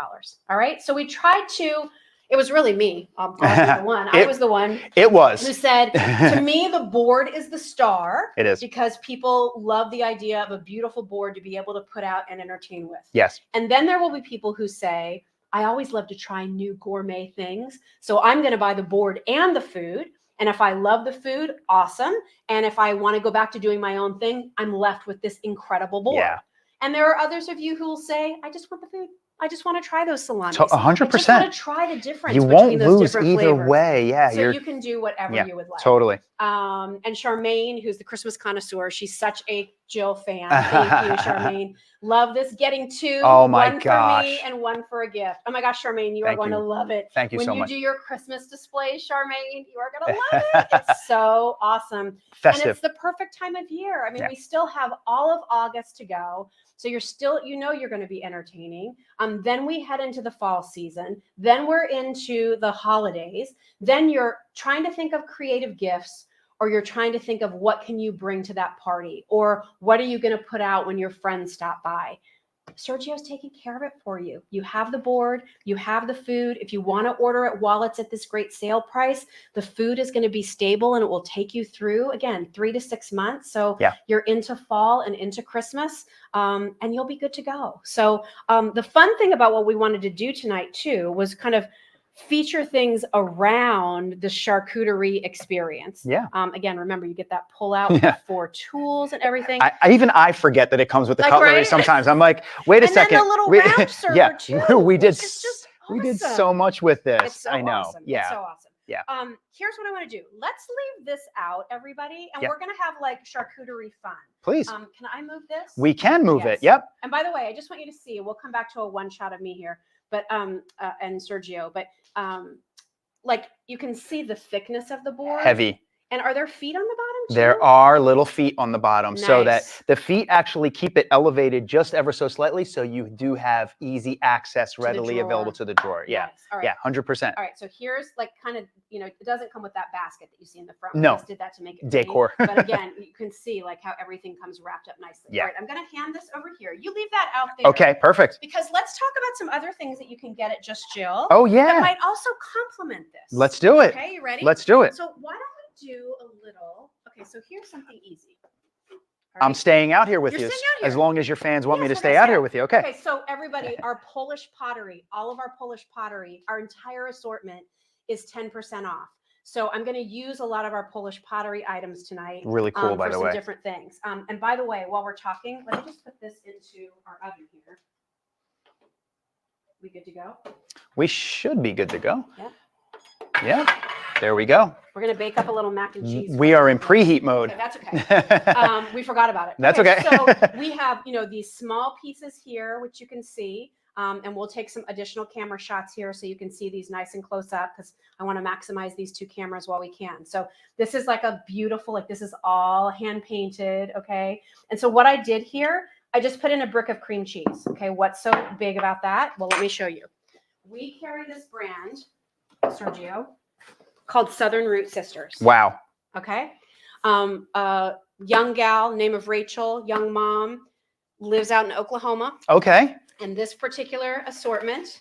All right. So we tried to, it was really me. I'll be the one. I was the one. It was. Who said, to me, the board is the star. It is. Because people love the idea of a beautiful board to be able to put out and entertain with. Yes. And then there will be people who say, I always love to try new gourmet things. So I'm going to buy the board and the food. And if I love the food, awesome. And if I want to go back to doing my own thing, I'm left with this incredible board. Yeah. And there are others of you who will say, I just want the food. I just want to try those salamis. So 100%. I just want to try the difference. You between won't those lose different either flavors. way. Yeah. So you can do whatever you would like. Totally. And Charmaine, who's the Christmas connoisseur, she's such a Jill fan. Thank you, Charmaine. Love this. Getting two. Oh my one gosh. for me and one for a gift. Oh my gosh, Charmaine, you are going to love it. Thank you so much. When you do your Christmas displays, Charmaine, you are going to love it. It's so awesome. Festive. And it's the perfect time of year. I mean, we still have all of August to go. So you're still, you know, you're going to be entertaining. Then we head into the fall season. Then we're into the holidays. Then you're trying to think of creative gifts, or you're trying to think of what can you bring to that party, or what are you going to put out when your friends stop by. Sergio's taking care of it for you. You have the board, you have the food. If you want to order it while it's at this great sale price, the food is going to be stable and it will take you through, again, 3 to 6 months. So you're into fall and into Christmas, and you'll be good to go. So the fun thing about what we wanted to do tonight too was kind of feature things around the charcuterie experience. Yeah. Again, remember, you get that pull out for tools and everything. I forget that it comes with the cutlery sometimes. I'm like, wait a second. And then the little wrap server too. we did awesome. so much with this. It's so I know. Awesome. Yeah. It's so awesome. Yeah. Here's what I want to do. Let's leave this out, everybody, and we're gonna have like charcuterie fun. Please. Can I move this? We can move it. Yep. And by the way, I just want you to see. We'll come back to a one shot of me here, but and Sergio, but like you can see the thickness of the board. Heavy. And are there feet on the bottom you? There are little feet on the bottom so that Nice. the feet actually keep it elevated just ever so slightly, so you do have easy access the readily available drawer. to the drawer. Yeah. Nice. All right. Yeah, 100%. All right, so here's like kind of, it doesn't come with that basket that you see in the front. No. We just did that to make it pretty. Decor. But again, you can see like how everything comes wrapped up nicely. Yeah. All right, I'm going to hand this over here. You leave that out there. Okay, perfect. Because let's talk about some other things that you can get at Just Jill. Oh, That yeah. might also complement this. Let's do it. Okay, you ready? Let's do it. So why don't we do a little, okay, so here's something easy. All I'm right? staying out here with You're you staying out as here. long as your fans want me to Yes, stay we're out gonna here stay. with you. Okay. Okay, so everybody, our Polish pottery, all of our Polish pottery, our entire assortment is 10% off. So I'm going to use a lot of our Polish pottery items tonight. Really cool, by for the some way. different things. And by the way, while we're talking, let me just put this into our oven here. We good to go? We should be good to go. Yeah. Yeah. There we go. We're going to bake up a little mac and cheese. We are in preheat mode. Okay, that's okay. We forgot about it. That's okay. So we have, these small pieces here, which you can see. And we'll take some additional camera shots here so you can see these nice and close up because I want to maximize these two cameras while we can. So this is like a beautiful, like this is all hand painted. Okay. And so what I did here, I just put in a brick of cream cheese. Okay. What's so big about that? Well, let me show you. We carry this brand, Sergio, called Southern Root Sisters. Wow. Okay. Young gal, name of Rachel, young mom, lives out in Oklahoma. Okay. And this particular assortment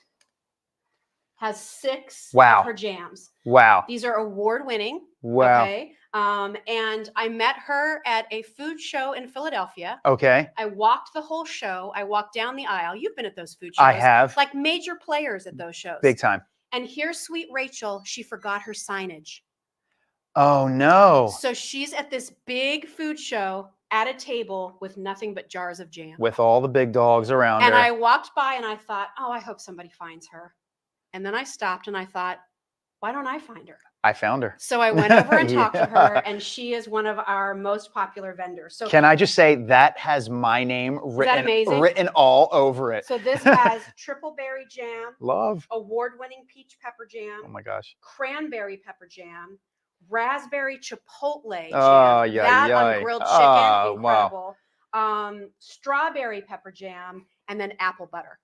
has 6 Wow. of her jams. Wow. These are award winning. Wow. Okay. And I met her at a food show in Philadelphia. Okay. I walked the whole show. I walked down the aisle. You've been at those food shows. I have. Like major players at those shows. Big time. And here's sweet Rachel. She forgot her signage. Oh, no. So she's at this big food show at a table with nothing but jars of jam. With all the big dogs around And her. I walked by and I thought, oh, I hope somebody finds her. And then I stopped and I thought, why don't I find her? I found her. So I went over and talked to her, Yeah. and she is one of our most popular vendors. So Can I just say that has my name amazing? written all over it. So this has triple berry jam, Love. award-winning peach pepper jam, Oh my gosh. cranberry pepper jam, raspberry chipotle jam. Oh, yeah, that yeah. on grilled chicken, Oh, incredible. Strawberry pepper jam, and then apple butter.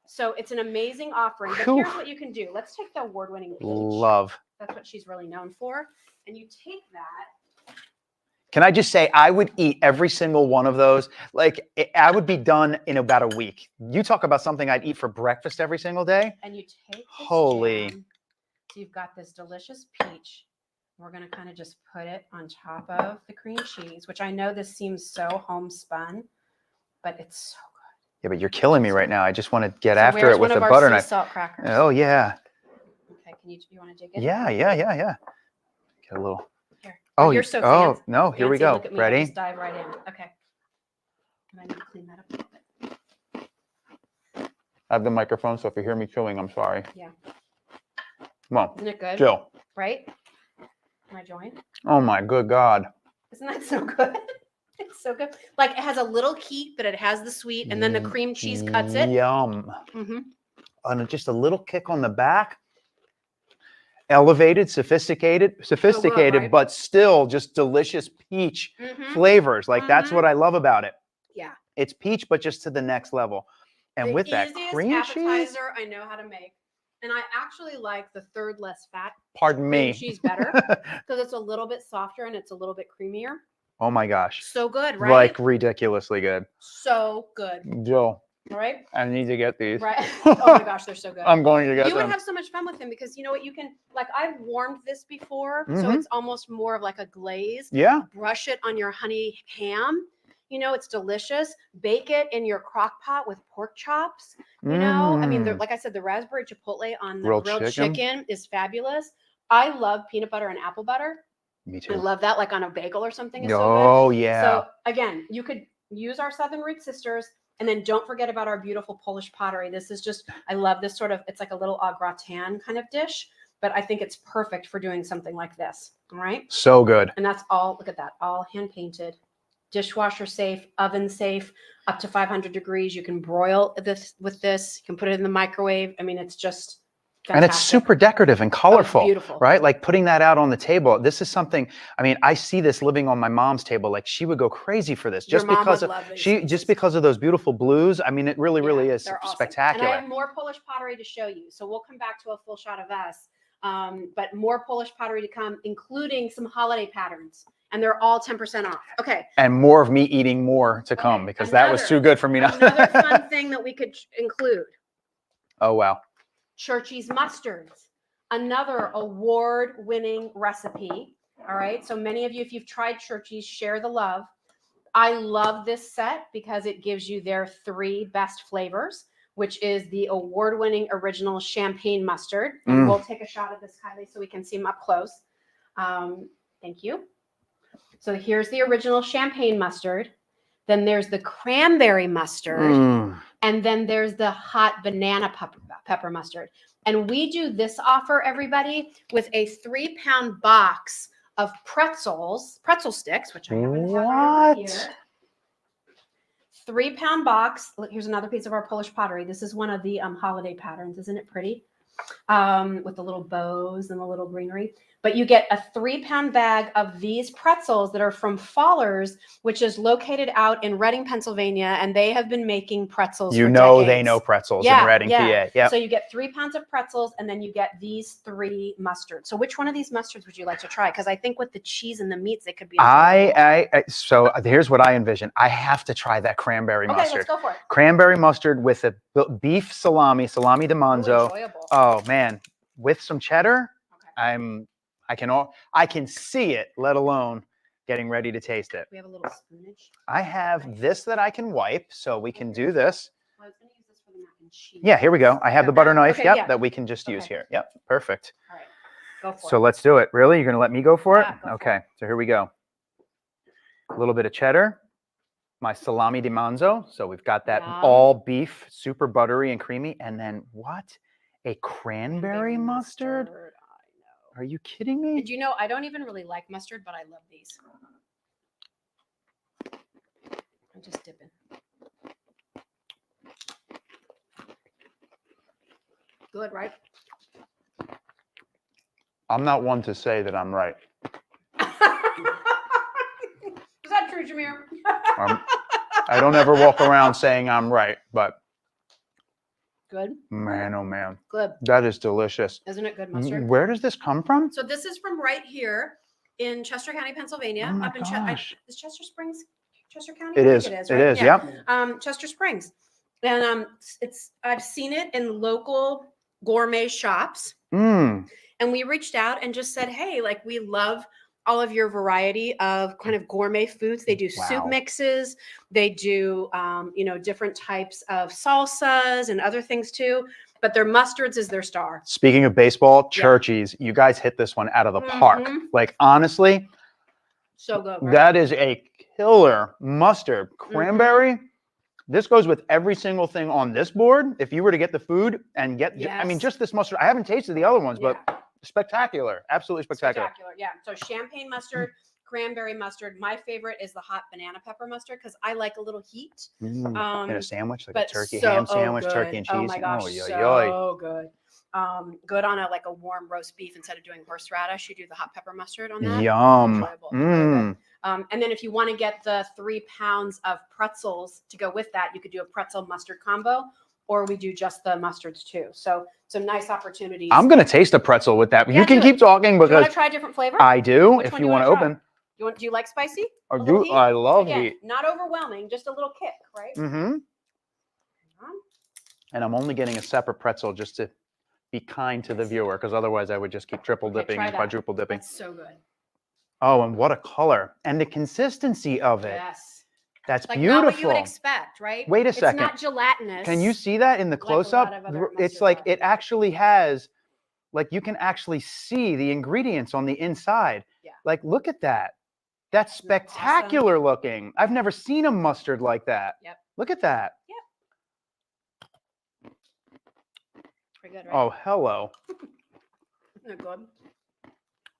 So it's an amazing offering. But Whew. here's what you can do. Let's take the award-winning peach. Love. That's what she's really known for. And you take that. Can I just say, I would eat every single one of those. Like, I would be done in about a week. You talk about something I'd eat for breakfast every single day. And you take this Holy. jam. So you've got this delicious peach. We're going to kind of just put it on top of the cream cheese, which I know this seems so homespun, but it's so good. Yeah, but you're killing me right now. I just want to get So after where's it with one the of our butter sea knife. salt crackers? Oh, yeah. Okay, you want to dig in? Yeah. Get a little. Here. Oh, you're so oh, fancy. no. Here we Fancy, go. look at me, I'll Ready? just dive right in. Okay. And I need to clean that up a little bit. I have the microphone, so if you hear me chewing, I'm sorry. Yeah. Come on, Isn't it good? Jill. Right? Can I join? Oh my good God. Isn't that so good? It's so good. Like it has a little heat, but it has the sweet, and then the cream cheese cuts it. Yum. Mm-hmm. And just a little kick on the back. Elevated, sophisticated, right? but still just delicious peach flavors. Like that's what I love about it. Yeah. It's peach, but just to the next level. And with that cream cheese, appetizer I know how to make. And I actually like the third less fat pardon me. cream cheese better because it's a little bit softer and it's a little bit creamier. Oh my gosh. So good, right? Like ridiculously good. So good. Jill, All right. I need to get these. Right. Oh my gosh, they're so good. I'm going to get You them. would have so much fun with them because you know what you can like I've warmed this before, so Mhm. it's almost more of like a glaze. Yeah. Brush it on your honey ham. You know, it's delicious. Bake it in your crock pot with pork chops. You know, I mean, Mm. like I said, the raspberry chipotle on the Grilled grilled chicken. chicken is fabulous. I love peanut butter and apple butter. Me I too. love that, like on a bagel or something. It's Oh so good. yeah. So again, you could use our Southern Root Sisters, and then don't forget about our beautiful Polish pottery. This is just, I love this sort of. It's like a little au gratin kind of dish, but I think it's perfect for doing something like this. All right, So good. and that's all. Look at that, all hand painted, dishwasher safe, oven safe, up to 500 degrees. You can broil this with this. You can put it in the microwave. I mean, it's just And it's super decorative and colorful, beautiful. right? Like putting that out on the table. This is something, I mean, I see this living on my mom's table. Like she would go crazy for this just because of just because of those beautiful blues. I mean, it really, really is spectacular. And I have more Polish pottery to show you. So we'll come back to a full shot of us. But more Polish pottery to come, including some holiday patterns. And they're all 10% off. Okay. And more of me eating more to come because that was too good for me. Another fun thing that we could include. Oh, wow. Churchy's mustards, another award-winning recipe. All right. So many of you, if you've tried Churchy's, share the love. I love this set because it gives you their 3 best flavors, which is the award-winning original champagne mustard. And we'll take a shot of this, Kylie, so we can see them up close. Thank you. So here's the original champagne mustard. Then there's the cranberry mustard. And then there's the hot banana pepper mustard. And we do this offer, everybody, with a 3-pound box of pretzel sticks, which I happen to have right here. 3-pound box. Look, here's another piece of our Polish pottery. This is one of the holiday patterns. Isn't it pretty? With the little bows and the little greenery. But you get a 3-pound bag of these pretzels that are from Fallers, which is located out in Reading, Pennsylvania, and they have been making pretzels for decades. They know pretzels in Reading, PA. Yeah. So you get 3 pounds of pretzels, and then you get these 3 mustards. So which one of these mustards would you like to try? Because I think with the cheese and the meats, they could be. So here's what I envision. I have to try that cranberry mustard. Okay, let's go for it. Cranberry mustard with a beef salami di manzo. Oh man, with some cheddar. Okay. I can see it, let alone getting ready to taste it. We have a little spoonage. I have this that I can wipe, so we can do this. I was going to use this for the mac and cheese. Yeah, here we go. I have the butter knife, that we can just use here. Yep, perfect. All right, go for it. So let's do it. Really? You're going to let me go for it? Go okay, so here we go. A little bit of cheddar, my salami di manzo. So we've got that all beef, super buttery and creamy. And then what? A cranberry mustard? Are you kidding me? Did you know I don't even really like mustard, but I love these. I'm just dipping. Good, right? I'm not one to say that I'm right. Is that true, Jameer? I don't ever walk around saying I'm right, but good. Man, oh man. Good. That is delicious. Isn't it good mustard? Where does this come from? So this is from right here in Chester County, Pennsylvania. Oh my up in gosh. Is Chester Springs Chester County? It is. It is, It right? is. Yep. Chester Springs. And I've seen it in local gourmet shops. And we reached out and just said, hey, like we love all of your variety of kind of gourmet foods. They do soup mixes. They do, different types of salsas and other things too. But their mustards is their star. Speaking of baseball, Churchy's, you guys hit this one out of the park. Like, honestly. So good. Right? That is a killer mustard. Cranberry. This goes with every single thing on this board. If you were to get the food and get, I mean, just this mustard. I haven't tasted the other ones, but spectacular. Absolutely spectacular. Yeah. So champagne mustard, cranberry mustard. My favorite is the hot banana pepper mustard because I like a little heat. In a sandwich, like a turkey ham sandwich, turkey and cheese. Oh my gosh, so good. Good on a warm roast beef instead of doing horseradish. You do the hot pepper mustard on that. Yum. And then if you want to get the 3 pounds of pretzels to go with that, you could do a pretzel mustard combo, or we do just the mustards too. So some nice opportunities. I'm gonna taste a pretzel with that. You can keep talking because do you want to try a different flavor? I do. If you want to open. Do you like spicy? I love heat. Not overwhelming, just a little kick, right? And I'm only getting a separate pretzel just to be kind to the viewer, because otherwise I would just keep triple dipping and quadruple dipping. That's so good. Oh, and what a color. And the consistency of it. Yes. That's like beautiful. Not what you would expect, right? Wait a second. It's not gelatinous. Can you see that in the close-up? It's like it actually has, like you can actually see the ingredients on the inside. Yeah. Like, look at that. That's spectacular looking. I've never seen a mustard like that. Yep. Look at that. Yep. Pretty good, right? Oh, hello. Isn't it good?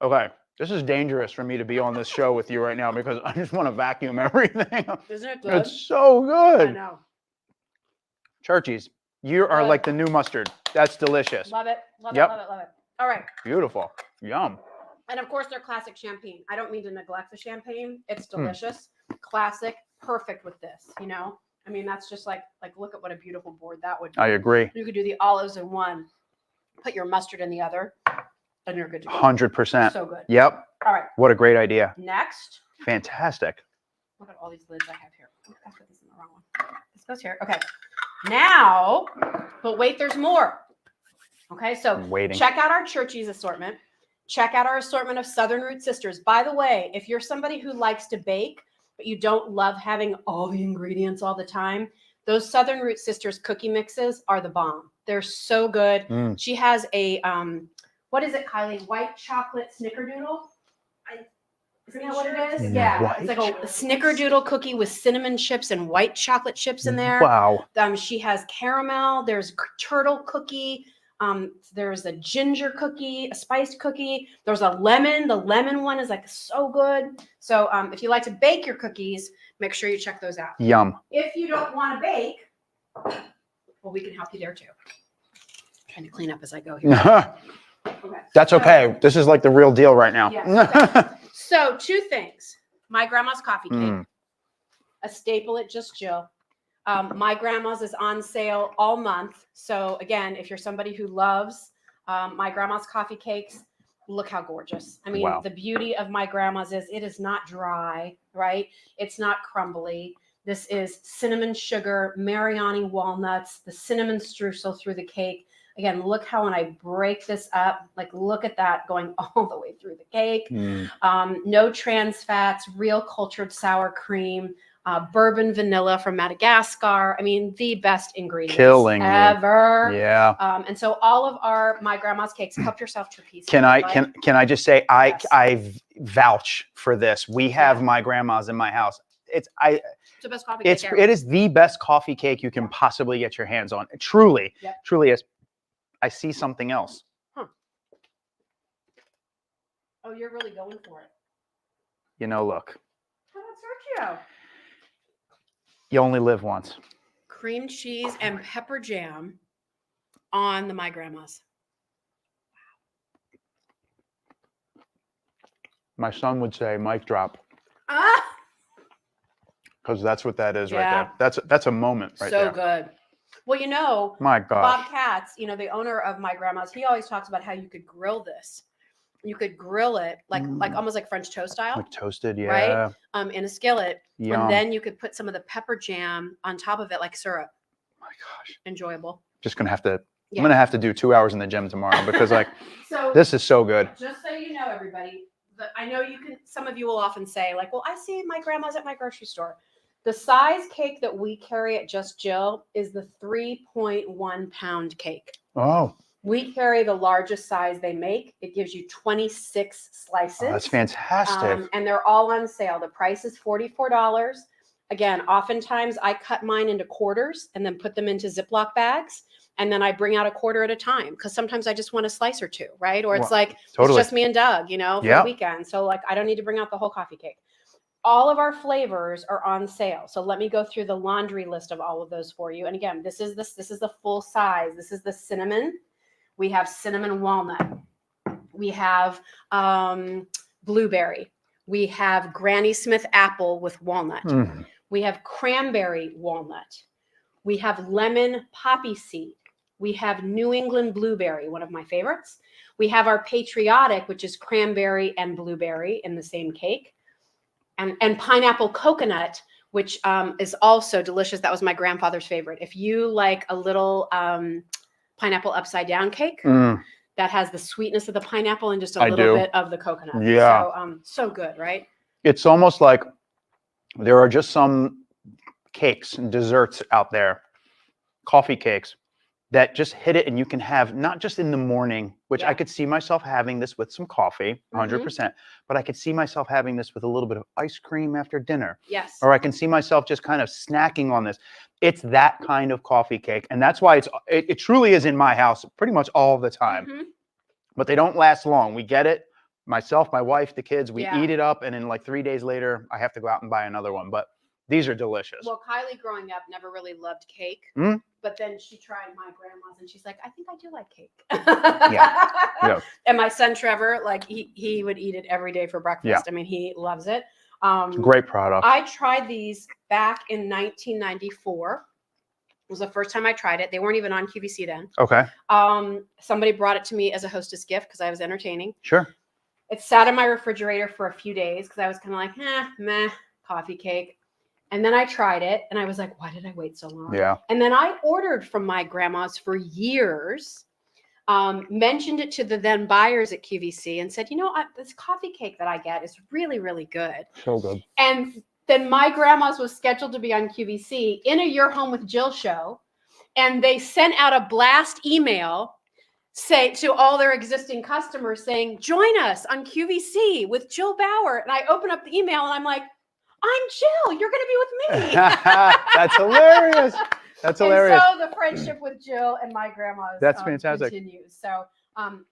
Okay. This is dangerous for me to be on this show with you right now because I just want to vacuum everything. Isn't it good? It's so good. I know. Churchy's, You are Good. like the new mustard. That's delicious. Love it. Love Yep. it. Love it. Love it. All right. Beautiful. Yum. And of course, their classic champagne. I don't mean to neglect the champagne. It's Hmm. delicious. Classic. Perfect with this, you know? I mean, that's just like look at what a beautiful board that would be. I agree. You could do the olives in one, put your mustard in the other, and you're good to go. 100%. So good. Yep. All right. What a great idea. Next. Fantastic. Look at all these lids I have here. Oh, I put this in the wrong one. This goes here. Okay. Now, but wait, there's more. Okay, so I'm waiting. check out our Churchy's assortment. Check out our assortment of Southern Root Sisters. By the way, if you're somebody who likes to bake, but you don't love having all the ingredients all the time, those Southern Root Sisters cookie mixes are the bomb. They're so good. Mm. She has a, what is it, Kylie? White chocolate snickerdoodle? Isn't that what it is? Yeah. White It's like a snickerdoodle cookie with cinnamon chips and white chocolate chips in there. Wow. She has caramel. There's turtle cookie. There's a ginger cookie, a spiced cookie. There's a lemon. The lemon one is like so good. So if you like to bake your cookies, make sure you check those out. Yum. If you don't want to bake, well, we can help you there too. Trying to clean up as I go here. Okay. That's okay. This is like the real deal right now. Yes. So 2 things. My grandma's coffee cake, Mm. a staple at Just Jill. My grandma's is on sale all month. So again, if you're somebody who loves my grandma's coffee cakes, look how gorgeous. I mean, Wow. The beauty of my grandma's is it is not dry, right? It's not crumbly. This is cinnamon sugar, Mariani walnuts, the cinnamon streusel through the cake. Again, look how when I break this up, like look at that going all the way through the cake. Mm. No trans fats, real cultured sour cream, bourbon vanilla from Madagascar. I mean, the best ingredients Killing me. ever. Yeah. And so all of our My Grandma's cakes, help yourself to a piece. Can I can I just say Yes. I vouch for this. We have Yeah. My grandma's in my house. It's the best coffee cake ever. it is the best coffee cake you can possibly get your hands on. It truly, Yep. truly is. I see something else. Oh, you're really going for it. You know, look, How about Sergio? you only live once. Cream cheese and pepper jam on the My Grandma's. My son would say mic drop Ah, because that's what that is right Yeah. there. That's a moment right so there. good. Well, you know, My gosh. Bob Katz, you know, the owner of My Grandma's, he always talks about how you could grill this. You could grill it like almost like French toast style, Like toasted, yeah. right? In a skillet, Yum. and then you could put some of the pepper jam on top of it, like syrup. My gosh. Enjoyable. Just gonna have to. Yeah. I'm gonna have to do 2 hours in the gym tomorrow because like So this is so good. just so you know, everybody, I know you can. Some of you will often say, like, "Well, I see My Grandma's at my grocery store." The size cake that we carry at Just Jill is the 3.1 pound cake. Oh, We carry the largest size they make. It gives you 26 slices. that's fantastic. And they're all on sale. The price is $44. Again, oftentimes I cut mine into quarters and then put them into Ziploc bags. And then I bring out a quarter at a time because sometimes I just want a slice or two, right? Or it's Well, like, totally. it's just me and Doug, you know, for Yeah. the weekend. So like, I don't need to bring out the whole coffee cake. All of our flavors are on sale. So let me go through the laundry list of all of those for you. And again, this is the full size. This is the cinnamon. We have cinnamon walnut. We have blueberry. We have Granny Smith apple with walnut. Mm. We have cranberry walnut. We have lemon poppy seed. We have New England blueberry, one of my favorites. We have our patriotic, which is cranberry and blueberry in the same cake. And pineapple coconut, which is also delicious. That was my grandfather's favorite. If you like a little pineapple upside down cake that has the sweetness of the pineapple and just a little bit of the coconut. Yeah. So good, right? It's almost like there are just some cakes and desserts out there, coffee cakes, that just hit it and you can have not just in the morning, which Yeah. I could see myself having this with some coffee, 100%, but I could see myself having this with a little bit of ice cream after dinner. Yes. Or I can see myself just kind of snacking on this. It's that kind of coffee cake. And that's why it truly is in my house pretty much all the time. Mhm. But they don't last long. We get it. Myself, my wife, the kids, we Yeah. eat it up. And then like 3 days later, I have to go out and buy another one. But these are delicious. Well, Kylie growing up never really loved cake. Mm. But then she tried my grandma's and she's like, I think I do like cake. Yeah. And my son Trevor, like he would eat it every day for breakfast. Yeah. I mean, he loves it. Great product. I tried these back in 1994. It was the first time I tried it. They weren't even on QVC then. Okay. Somebody brought it to me as a hostess gift because I was entertaining. Sure. It sat in my refrigerator for a few days because I was kind of like, meh, coffee cake. And then I tried it and I was like, why did I wait so long? Yeah. And then I ordered from my grandma's for years, mentioned it to the then buyers at QVC and said, this coffee cake that I get is really, really good. So good. And then my grandma's was scheduled to be on QVC in a Your Home with Jill show. And they sent out a blast email to all their existing customers saying, join us on QVC with Jill Bauer. And I open up the email and I'm like, I'm Jill. You're going to be with me. That's hilarious. That's hilarious. And so the friendship with Jill and my grandma's That's fantastic. continues. So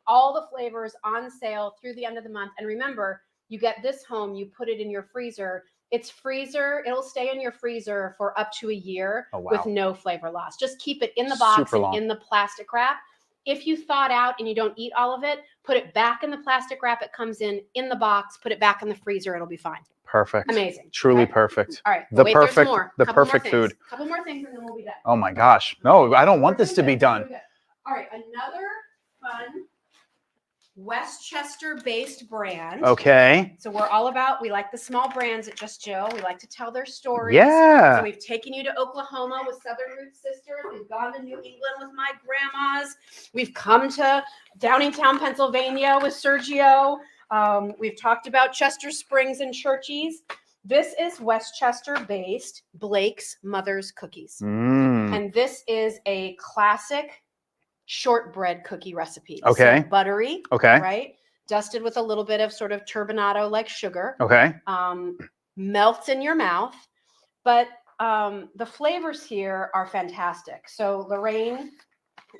all the flavors on sale through the end of the month. And remember, you get this home, you put it in your freezer. It'll stay in your freezer for up to a year with no flavor loss. Just keep it in the box and in the plastic wrap. If you thawed out and you don't eat all of it, put it back in the plastic wrap it comes in the box, put it back in the freezer. It'll be fine. Perfect. Amazing. Truly perfect. All right. The Wait, perfect, there's more. the Couple perfect more things. food. Couple more things and then we'll be done. Oh my gosh. No, I don't want this to be done. All right. Another fun Westchester based brand. Okay. So we like the small brands at Just Jill. We like to tell their stories. Yeah. So we've taken you to Oklahoma with Southern Roots Sisters. We've gone to New England with my grandmas. We've come to Downingtown, Pennsylvania with Sergio. We've talked about Chester Springs and Churchy's. This is Westchester-based Blake's Mother's Cookies. And this is a classic shortbread cookie recipe. Okay. So buttery. Okay. Right? Dusted with a little bit of sort of turbinado like sugar. Okay. Melts in your mouth. But the flavors here are fantastic. So Lorraine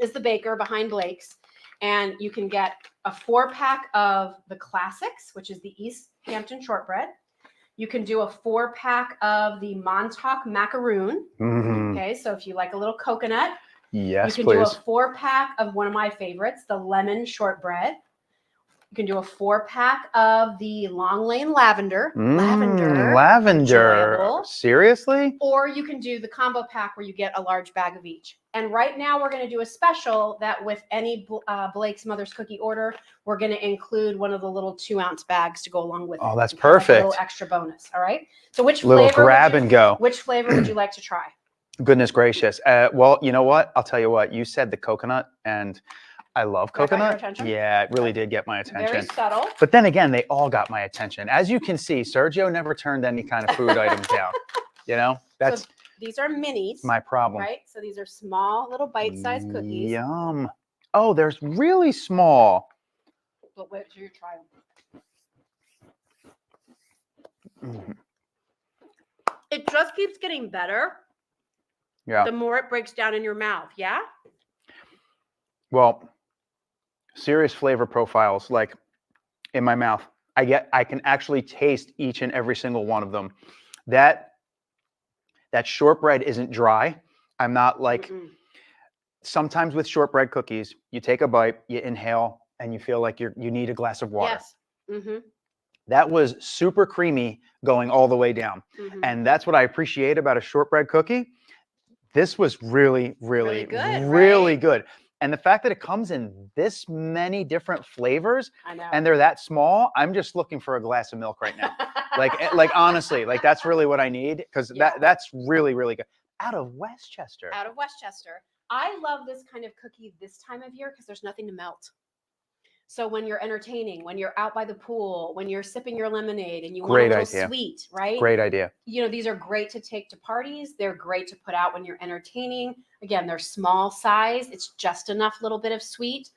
is the baker behind Blake's. And you can get a 4-pack of the classics, which is the East Hampton shortbread. You can do a 4-pack of the Montauk macaroon. Okay, so if you like a little coconut, yes, you can please. do a 4-pack of one of my favorites, the lemon shortbread. You can do a 4-pack of the Long Lane lavender. Lavender. Enjoyable. Seriously? Or you can do the combo pack where you get a large bag of each. And right now we're going to do a special that with any Blake's Mother's Cookie order, we're going to include one of the little 2-ounce bags to go along with it. Oh, that's Like perfect. a little extra bonus. All right. So which Little flavor grab and go. Which flavor would you like to try? Goodness gracious. Well, you know what? I'll tell you what. You said the coconut, and I love That got your coconut. attention? Yeah, it really did get my attention. Very subtle. But then again, they all got my attention. As you can see, Sergio never turned any kind of food items down. You know, that's These are minis. my problem. Right. So these are small little bite-sized cookies. Yum. Oh, there's really small. But wait till you try them. It just keeps getting better. Yeah. The more it breaks down in your mouth. Yeah. Well, serious flavor profiles like in my mouth. I can actually taste each and every single one of them. That shortbread isn't dry. I'm not like sometimes with shortbread cookies, you take a bite, you inhale, and you feel like you need a glass of water. Yes. That was super creamy going all the way down. And that's what I appreciate about a shortbread cookie. This was really, really, really good. And the fact that it comes in this many different flavors I know. and they're that small, I'm just looking for a glass of milk right now. like honestly, like that's really what I need because that's really, really good. Out of Westchester. Out of Westchester. I love this kind of cookie this time of year because there's nothing to melt. So when you're entertaining, when you're out by the pool, when you're sipping your lemonade and you want a little sweet, right? Great idea. You know, these are great to take to parties. They're great to put out when you're entertaining. Again, they're small size. It's just enough little bit of sweet.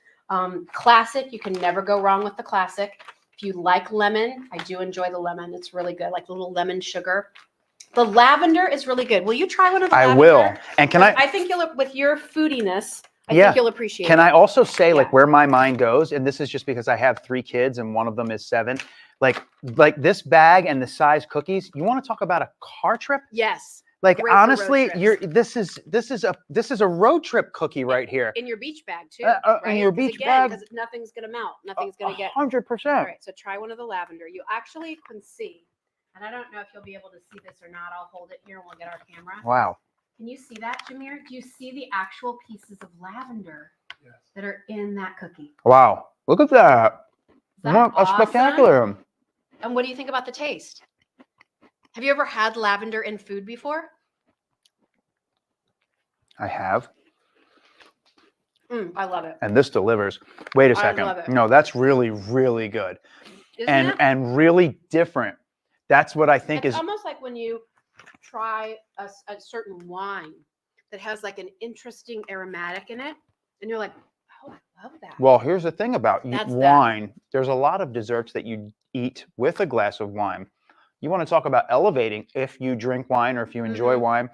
Classic. You can never go wrong with the classic. If you like lemon, I do enjoy the lemon. It's really good, like a little lemon sugar. The lavender is really good. Will you try one of the lavender? I will. And can I think you'll, with your foodiness, I think you'll appreciate it. Can I also say like where my mind goes, and this is just because I have 3 kids and one of them is 7, like this bag and the size cookies, you want to talk about a car trip? Yes. Like Great for road honestly, trips. this is a road trip cookie right here. In your beach bag too, right? In your beach bag. Because nothing's gonna melt. Nothing's gonna get. 100%. All right, so try one of the lavender. You actually can see, and I don't know if you'll be able to see this or not. I'll hold it here and we'll get our camera. Wow. Can you see that, Jameer? Do you see the actual pieces of lavender that are in that cookie? Wow. Look at that. Is that That's awesome? spectacular. And what do you think about the taste? Have you ever had lavender in food before? I have. I love it. And this delivers. Wait a I second. love it. No, that's really, really good. Isn't it? And really different. That's what I think It's is almost like when you try a certain wine that has like an interesting aromatic in it, and you're like, oh, I love that. well, here's the thing about That's wine. There's a lot of desserts that you eat with a glass of wine. You want to talk about elevating if you drink wine or if you enjoy wine.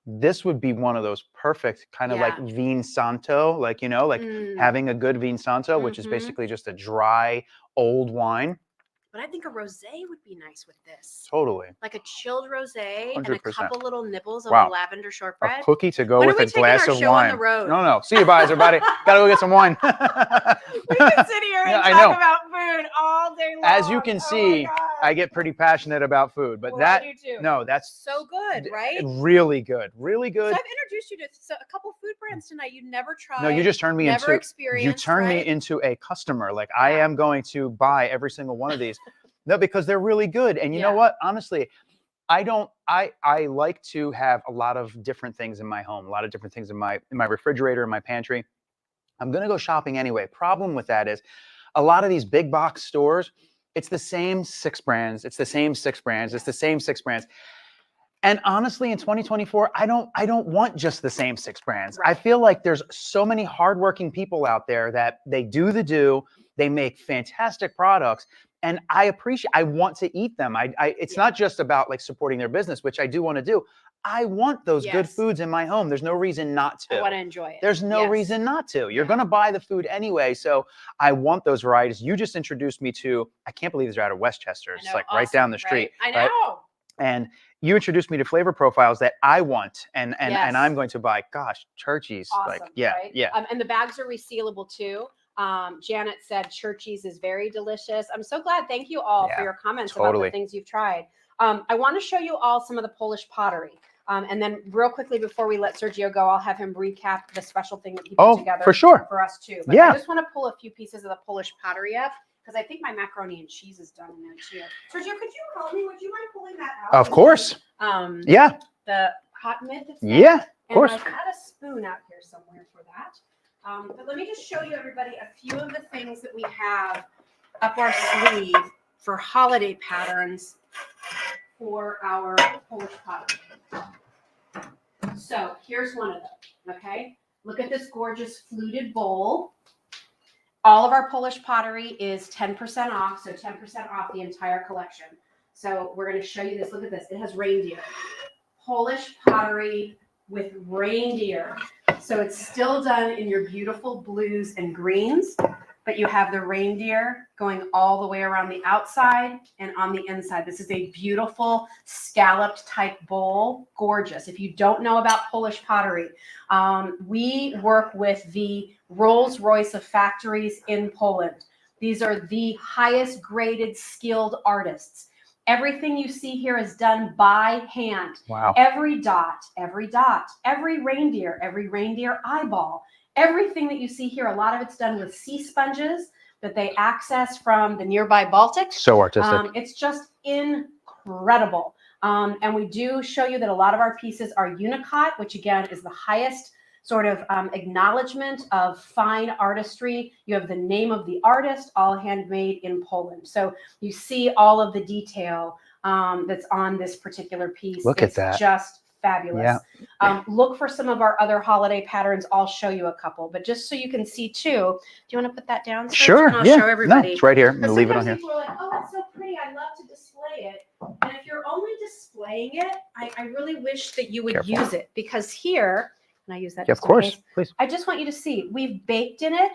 This would be one of those perfect kind of like vin santo, like, you know, like having a good vin santo, which is basically just a dry old wine. But I think a rosé would be nice with this. Totally. Like a chilled rosé and a 100%. couple little nibbles of Wow. lavender A shortbread. cookie to go When with are we a taking glass our of show wine. on the road? No. See you guys, everybody. Gotta go get some wine. We can sit here and I know. talk about food all day long. As you can Oh see, my God. I get pretty passionate about food, but Well, I do too. no, that's So good, right? Really good. Really good. So I've introduced you to a couple food brands tonight you never tried. No, you just turned me never into experienced. you turned me right? into a customer. Like I am going to buy every single one of these. No, because they're really good. And you know what? Honestly, I like to have a lot of different things in my home, a lot of different things in my refrigerator, in my pantry. I'm gonna go shopping anyway. Problem with that is a lot of these big box stores, it's the same 6 brands, it's the same 6 brands, it's the same 6 brands. And honestly, in 2024, I don't want just the same 6 brands. Right. I feel like there's so many hardworking people out there that they do, they make fantastic products, and I want to eat them. It's not just about like supporting their business, which I do want to do. I want those good foods in my home. There's no reason not to. I want to enjoy it. There's no reason not to. You're going to buy the food anyway. So I want those varieties. You just introduced me to, I can't believe these are out of Westchester. It's like right down the street. Right? I know. Right? And you introduced me to flavor profiles that I want, and I'm going to buy. Gosh, Churchy's, awesome, like yeah. And the bags are resealable too. Janet said Churchy's is very delicious. I'm so glad. Thank you all for your comments about the things you've tried. I want to show you all some of the Polish pottery. And then real quickly before we let Sergio go, I'll have him recap the special thing that he put together for sure. for us too. But I just want to pull a few pieces of the Polish pottery up because I think my macaroni and cheese is done in there too. Sergio, could you help me? Would you mind pulling that out? Of course. The hot mitt. That's of course. And I've had a spoon out here somewhere for that. But let me just show you everybody a few of the things that we have up our sleeve for holiday patterns for our Polish pottery. So here's one of them, okay? Look at this gorgeous fluted bowl. All of our Polish pottery is 10% off, so 10% off the entire collection. So we're going to show you this. Look at this. It has reindeer. Polish pottery with reindeer. So it's still done in your beautiful blues and greens, but you have the reindeer going all the way around the outside and on the inside. This is a beautiful scalloped type bowl. Gorgeous. If you don't know about Polish pottery, we work with the Rolls-Royce of factories in Poland. These are the highest graded skilled artists. Everything you see here is done by hand. Wow. Every dot, every reindeer eyeball, everything that you see here, a lot of it's done with sea sponges that they access from the nearby Baltic. So artistic. It's just incredible. And we do show you that a lot of our pieces are unicut, which again is the highest sort of acknowledgement of fine artistry. You have the name of the artist, all handmade in Poland. So you see all of the detail that's on this particular piece. Look at that. It's just fabulous. Yeah. Look for some of our other holiday patterns. I'll show you a couple, but just so you can see too, do you want to put that down? Sure. And I'll show everybody. No, it's right here. I'm gonna leave it on here. People are like, oh, that's so pretty. I love to display it. And if you're only displaying it, I really wish that you would use it, because here, and I use that. Yeah, of course, please. I just want you to see, we've baked in it.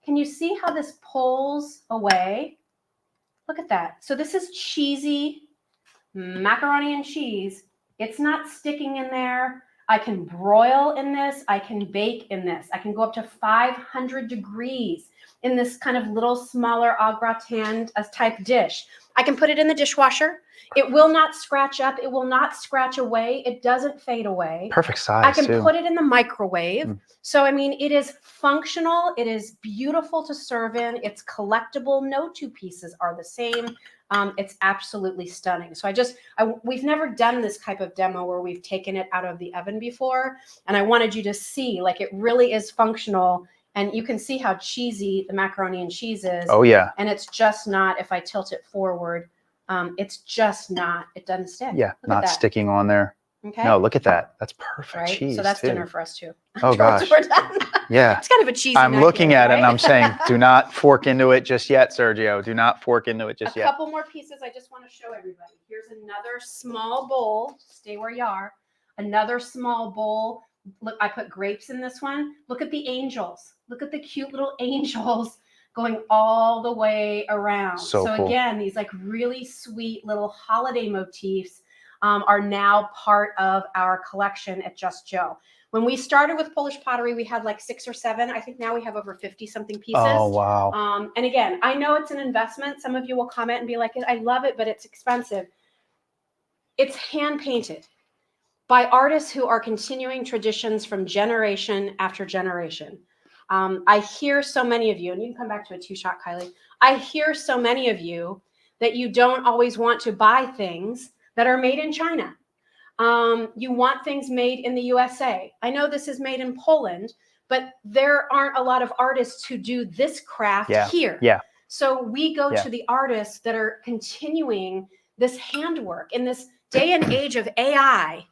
Can you see how this pulls away? Look at that. So this is cheesy macaroni and cheese It's not sticking in there. I can broil in this. I can bake in this. I can go up to 500 degrees in this kind of little smaller au gratin type dish. I can put it in the dishwasher. It will not scratch up. It will not scratch away. It doesn't fade away. Perfect size, I can too. put it in the microwave. So, I mean, it is functional. It is beautiful to serve in. It's collectible. No two pieces are the same. It's absolutely stunning. So we've never done this type of demo where we've taken it out of the oven before. And I wanted you to see, like, it really is functional. And you can see how cheesy the macaroni and cheese is. Oh, yeah. And it's just not, if I tilt it forward, it's just not, it doesn't stick. Yeah, Look not sticking on there. Okay. No, look at that. That's perfect Right. cheese. So that's too. dinner for us too. Oh, gosh. We're done. Yeah. It's kind of a cheesy. I'm looking at it and right? I'm saying, do not fork into it just yet, Sergio. Do not fork into it just A yet. couple more pieces I just want to show everybody. Here's another small bowl. Stay where you are. Another small bowl. Look, I put grapes in this one. Look at the angels. Look at the cute little angels going all the way around. So cool. Again, these like really sweet little holiday motifs are now part of our collection at Just Joe. When we started with Polish pottery, we had like 6 or 7. I think now we have over 50 something pieces. Oh, wow. And again, I know it's an investment. Some of you will comment and be like, I love it, but it's expensive. It's hand painted by artists who are continuing traditions from generation after generation. I hear so many of you, and you can come back to a 2-shot, Kylie. I hear so many of you that you don't always want to buy things that are made in China. You want things made in the USA. I know this is made in Poland, but there aren't a lot of artists who do this craft here. Yeah. So we go to the artists that are continuing this handwork in this day and age of AI.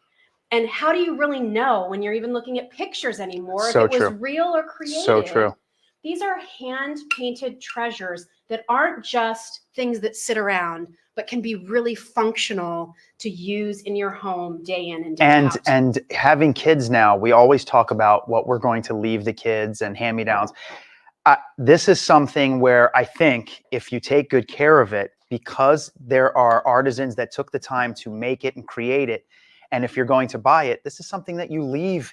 And how do you really know when you're even looking at pictures anymore if it was real or created? So true. These are hand-painted treasures that aren't just things that sit around, but can be really functional to use in your home day in and day out. And having kids now, we always talk about what we're going to leave the kids and hand-me-downs. This is something where I think if you take good care of it, because there are artisans that took the time to make it and create it, and if you're going to buy it, this is something that you leave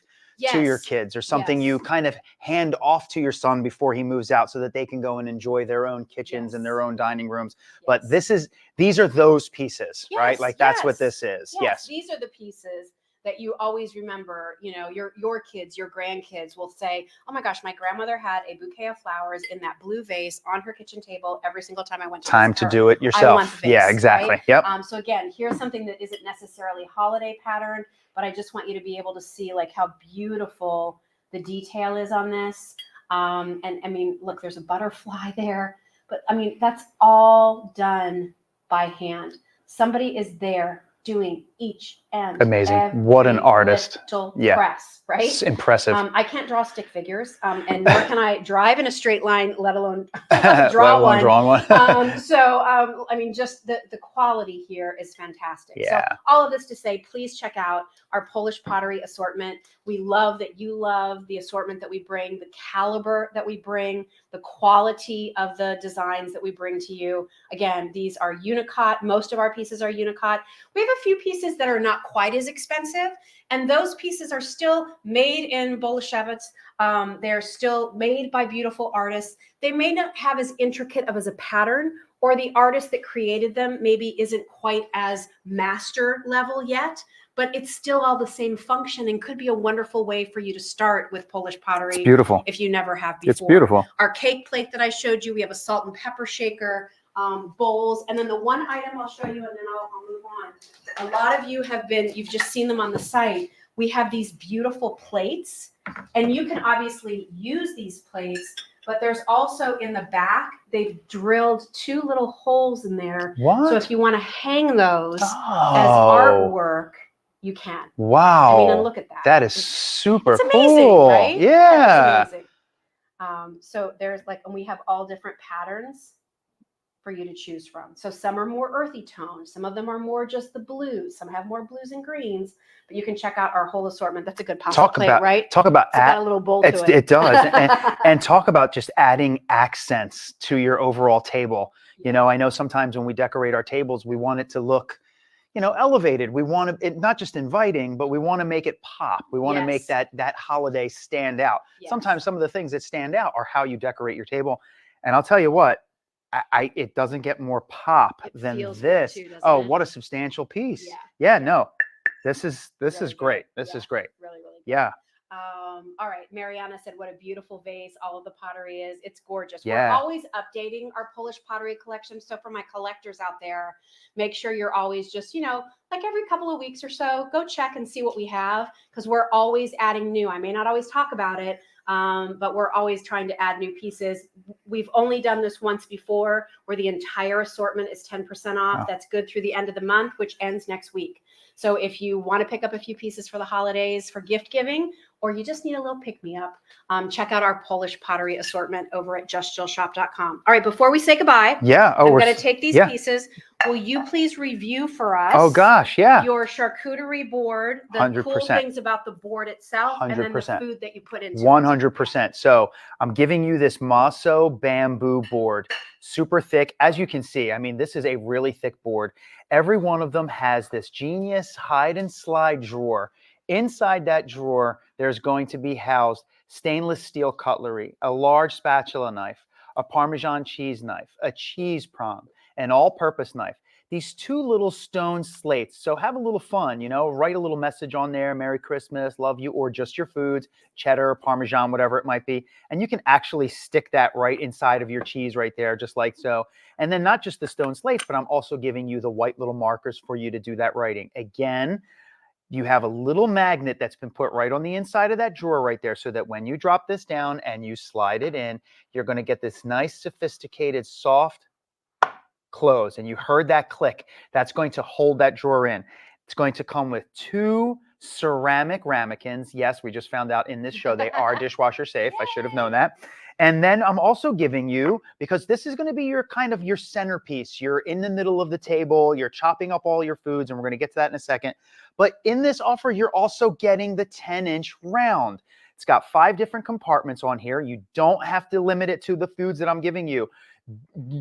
to your kids or something you kind of hand off to your son before he moves out so that they can go and enjoy their own kitchens and their own dining rooms. But these are those pieces, right? Like that's what this is. Yes. These are the pieces that you always remember. You know, your kids, your grandkids will say, oh my gosh, my grandmother had a bouquet of flowers in that blue vase on her kitchen table every single time I went to Time to do it yourself. I want the vase, yeah, exactly. Right? Yep. So again, here's something that isn't necessarily holiday pattern, but I just want you to be able to see like how beautiful the detail is on this. And I mean, look, there's a butterfly there, but I mean, that's all done by hand. Somebody is there doing each and amazing. What an artist. Press, right? It's impressive. I can't draw stick figures, and nor can I drive in a straight line, let alone draw one. I mean, just the quality here is fantastic. Yeah. So all of this to say, please check out our Polish pottery assortment. We love that you love the assortment that we bring, the caliber that we bring, the quality of the designs that we bring to you. Again, these are unicut. Most of our pieces are unicut. We have a few pieces that are not quite as expensive, and those pieces are still made in Boleshevitz. They're still made by beautiful artists. They may not have as intricate of as a pattern, or the artist that created them maybe isn't quite as master level yet, but it's still all the same function and could be a wonderful way for you to start with Polish pottery. It's beautiful. If you never have before. It's beautiful. Our cake plate that I showed you, we have a salt and pepper shaker, bowls, and then the one item I'll show you, and then I'll move on. A lot of you you've just seen them on the site. We have these beautiful plates, and you can obviously use these plates, but there's also in the back, they've drilled 2 little holes in there. What? So if you want to hang those as artwork, you can. Wow. I mean, and look at that. That is super it's amazing, cool. right? Yeah. It's amazing. So there's and we have all different patterns for you to choose from. So some are more earthy tones. Some of them are more just the blues. Some have more blues and greens, but you can check out our whole assortment. That's a good pasta plate, right? Talk about got a little bowl to it. It does. and talk about just adding accents to your overall table. You know, I know sometimes when we decorate our tables, we want it to look, elevated. We want it not just inviting, but we want to make it pop. We want to make Yes. that holiday stand out. Yes. Sometimes some of the things that stand out are how you decorate your table. And I'll tell you what, it doesn't get more pop It than feels good this. too, doesn't Oh, it? what a substantial piece. Yeah. Yeah, no. This is Really great. good. This Yeah. is great. Really, really good. Yeah. All right. Mariana said, what a beautiful vase all of the pottery is. It's gorgeous. Yeah. We're always updating our Polish pottery collection. So for my collectors out there, make sure you're always just, like every couple of weeks or so, go check and see what we have, because we're always adding new. I may not always talk about it, but we're always trying to add new pieces. We've only done this once before where the entire assortment is 10% off. Wow. That's good through the end of the month, which ends next week. So if you want to pick up a few pieces for the holidays for gift giving, or you just need a little pick-me-up, check out our Polish pottery assortment over at justjillshop.com. All right, before we say goodbye, Yeah. Oh, I'm we're going to take these pieces. Will you please review for us? Oh gosh, yeah. Your charcuterie board, the 100%. cool things about the board itself, and then the 100%. food that you put into 100%. So I'm giving you this Maso bamboo board, super thick. As you can see, I mean, this is a really thick board. Every one of them has this genius hide and slide drawer. Inside that drawer, there's going to be housed stainless steel cutlery, a large spatula knife, a Parmesan cheese knife, a cheese prong, an all-purpose knife. These two little stone slates. So have a little fun, write a little message on there, Merry Christmas, love you, or just your foods, cheddar, Parmesan, whatever it might be. And you can actually stick that right inside of your cheese right there, just like so. And then not just the stone slates, but I'm also giving you the white little markers for you to do that writing. Again, you have a little magnet that's been put right on the inside of that drawer right there, so that when you drop this down and you slide it in, you're going to get this nice, sophisticated, soft close. And you heard that click. That's going to hold that drawer in. It's going to come with 2 ceramic ramekins. Yes, we just found out in this show they are dishwasher safe. I should have known that. And then I'm also giving you, because this is going to be your centerpiece. You're in the middle of the table, you're chopping up all your foods, and we're going to get to that in a second. But in this offer, you're also getting the 10-inch round. It's got 5 different compartments on here. You don't have to limit it to the foods that I'm giving you.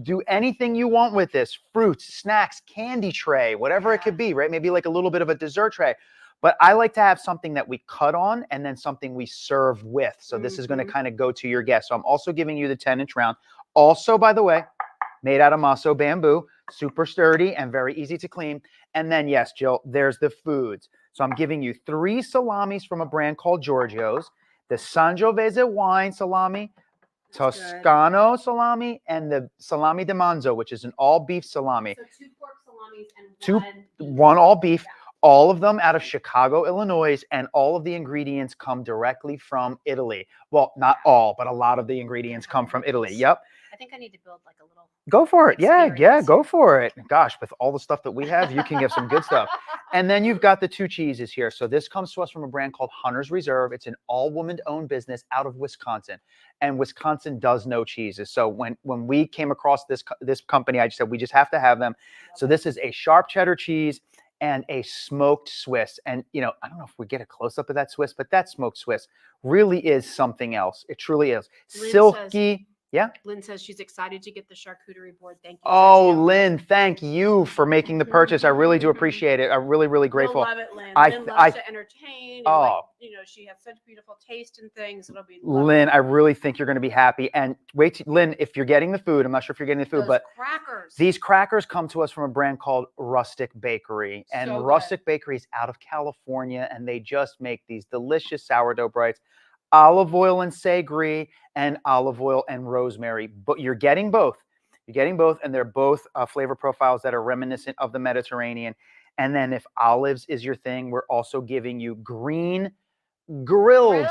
Do anything you want with this: fruits, snacks, candy tray, whatever it could be, right? Maybe like a little bit of a dessert tray. But I like to have something that we cut on and then something we serve with. So this is going to kind of go to your guests. So I'm also giving you the 10-inch round. Also, by the way, made out of Maso bamboo, super sturdy and very easy to clean. And then, yes, Jill, there's the foods. So I'm giving you 3 salamis from a brand called Giorgio's, the Sangiovese wine salami, Toscano salami, and the salami di manzo, which is an all-beef salami. So 2 pork salamis and one all beef. Yeah. All of them out of Chicago, Illinois, and all of the ingredients come directly from Italy. Well, not all, but a lot of the ingredients come from Italy. Yep. I think I need to build like a little. Go for it. Yeah, go for it. Gosh, with all the stuff that we have, you can give some good stuff. And then you've got the 2 cheeses here. So this comes to us from a brand called Hunter's Reserve. It's an all-woman-owned business out of Wisconsin. And Wisconsin does know cheeses. So when we came across this company, I just said, we just have to have them. So this is a sharp cheddar cheese and a smoked Swiss. And, I don't know if we get a close-up of that Swiss, but that smoked Swiss really is something else. It truly is. Silky. Yeah. Lynn says she's excited to get the charcuterie board. Thank you. Oh, Sergio. Lynn, thank you for making the purchase. I really do appreciate it. I'm really, really grateful. You'll love it, Lynn. Lynn loves to entertain. And she has such beautiful taste in things. It'll be lovely. Lynn, I really think you're going to be happy. And Lynn, if you're getting the food, I'm not sure if you're getting the food, but crackers. These crackers come to us from a brand called Rustic Bakery. And So Rustic Bakery is out of California, and they just make these delicious sourdough bites. Olive oil and sagri, and olive oil and rosemary. But you're getting both. And they're both flavor profiles that are reminiscent of the Mediterranean. And then if olives is your thing, we're also giving you green grilled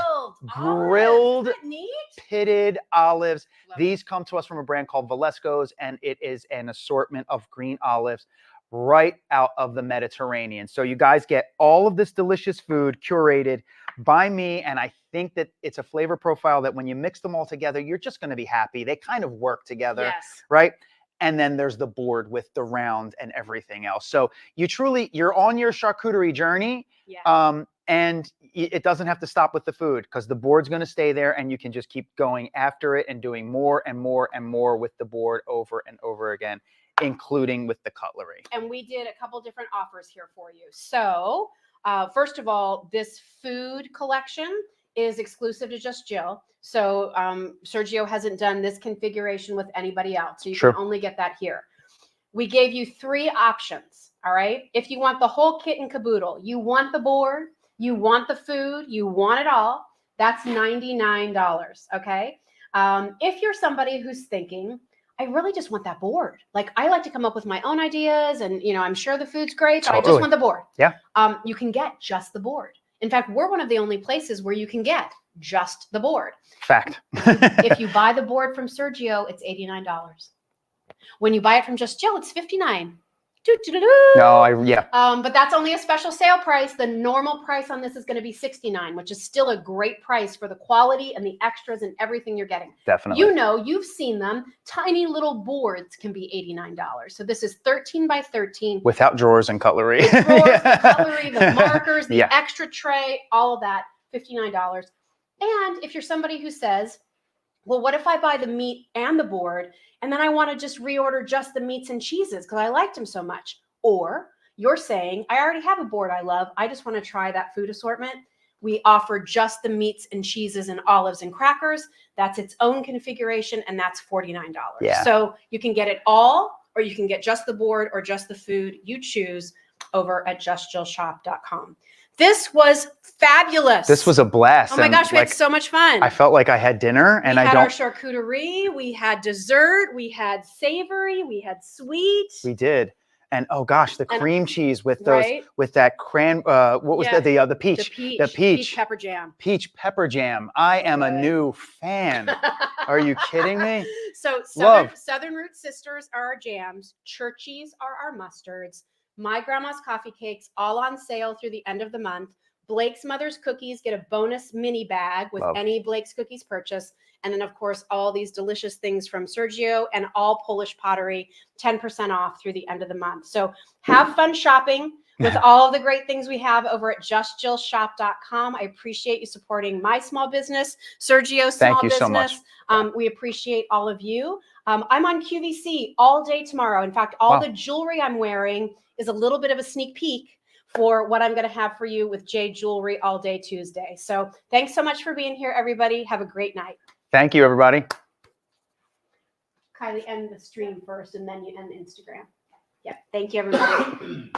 pitted olives. These come to us from a brand called Valesco's, and it is an assortment of green olives right out of the Mediterranean. So you guys get all of this delicious food curated by me, and I think that it's a flavor profile that when you mix them all together, you're just going to be happy. They kind of work together, right? And then there's the board with the round and everything else. So you're on your charcuterie journey, and it doesn't have to stop with the food, because the board's going to stay there, and you can just keep going after it and doing more and more and more with the board over and over again. including with the cutlery. And we did a couple different offers here for you. So first of all, this food collection is exclusive to Just Jill. So Sergio hasn't done this configuration with anybody else. So you Sure. can only get that here. We gave you 3 options, all right? If you want the whole kit and caboodle, you want the board, you want the food, you want it all, that's $99, okay? If you're somebody who's thinking, I really just want that board. Like, I like to come up with my own ideas and, you know, I'm sure the food's great, but I just Totally. want the board. Yeah. You can get just the board. In fact, we're one of the only places where you can get just the board. Fact. If you buy the board from Sergio, it's $89. When you buy it from Just Jill, it's $59. No, yeah. But that's only a special sale price. The normal price on this is going to be $69, which is still a great price for the quality and the extras and everything you're getting. Definitely. You know, you've seen them. Tiny little boards can be $89. So this is 13 by 13. Without drawers and cutlery. The drawers, the cutlery, the markers, the Yeah. extra tray, all of that, $59. And if you're somebody who says, well, what if I buy the meat and the board, and then I want to just reorder just the meats and cheeses because I liked them so much? Or you're saying, I already have a board I love. I just want to try that food assortment. We offer just the meats and cheeses and olives and crackers. That's its own configuration, and that's $49. Yeah. So you can get it all, or you can get just the board or just the food. You choose over at justjillshop.com. This was fabulous. This was a blast. Oh my and, gosh, we like, had so much fun. I felt like I had dinner, and we I had don't. our charcuterie, we had dessert, we had savory, we had sweet. We did, and oh gosh, the And- cream cheese with those right? with that what was Yeah. the peach, The peach pepper jam. peach pepper jam. I am a Good. new fan. Are you kidding me? So Love. Southern Root Sisters are our jams. Churchies are our mustards. My Grandma's Coffee Cakes, all on sale through the end of the month. Blake's Mother's Cookies get a bonus mini bag with Love. any Blake's Cookies purchase. And then, of course, all these delicious things from Sergio and all Polish pottery, 10% off through the end of the month. So have fun shopping with all of the great things we have over at justjillshop.com. I appreciate you supporting my small business, Sergio's small Thank you business. so much. We appreciate all of you. I'm on QVC all day tomorrow. In fact, all Wow. the jewelry I'm wearing is a little bit of a sneak peek for what I'm going to have for you with Jade Jewelry all day Tuesday. So thanks so much for being here, everybody. Have a great night. Thank you, everybody. Kylie, end the stream first, and then you end the Instagram. Yep. Thank you, everybody.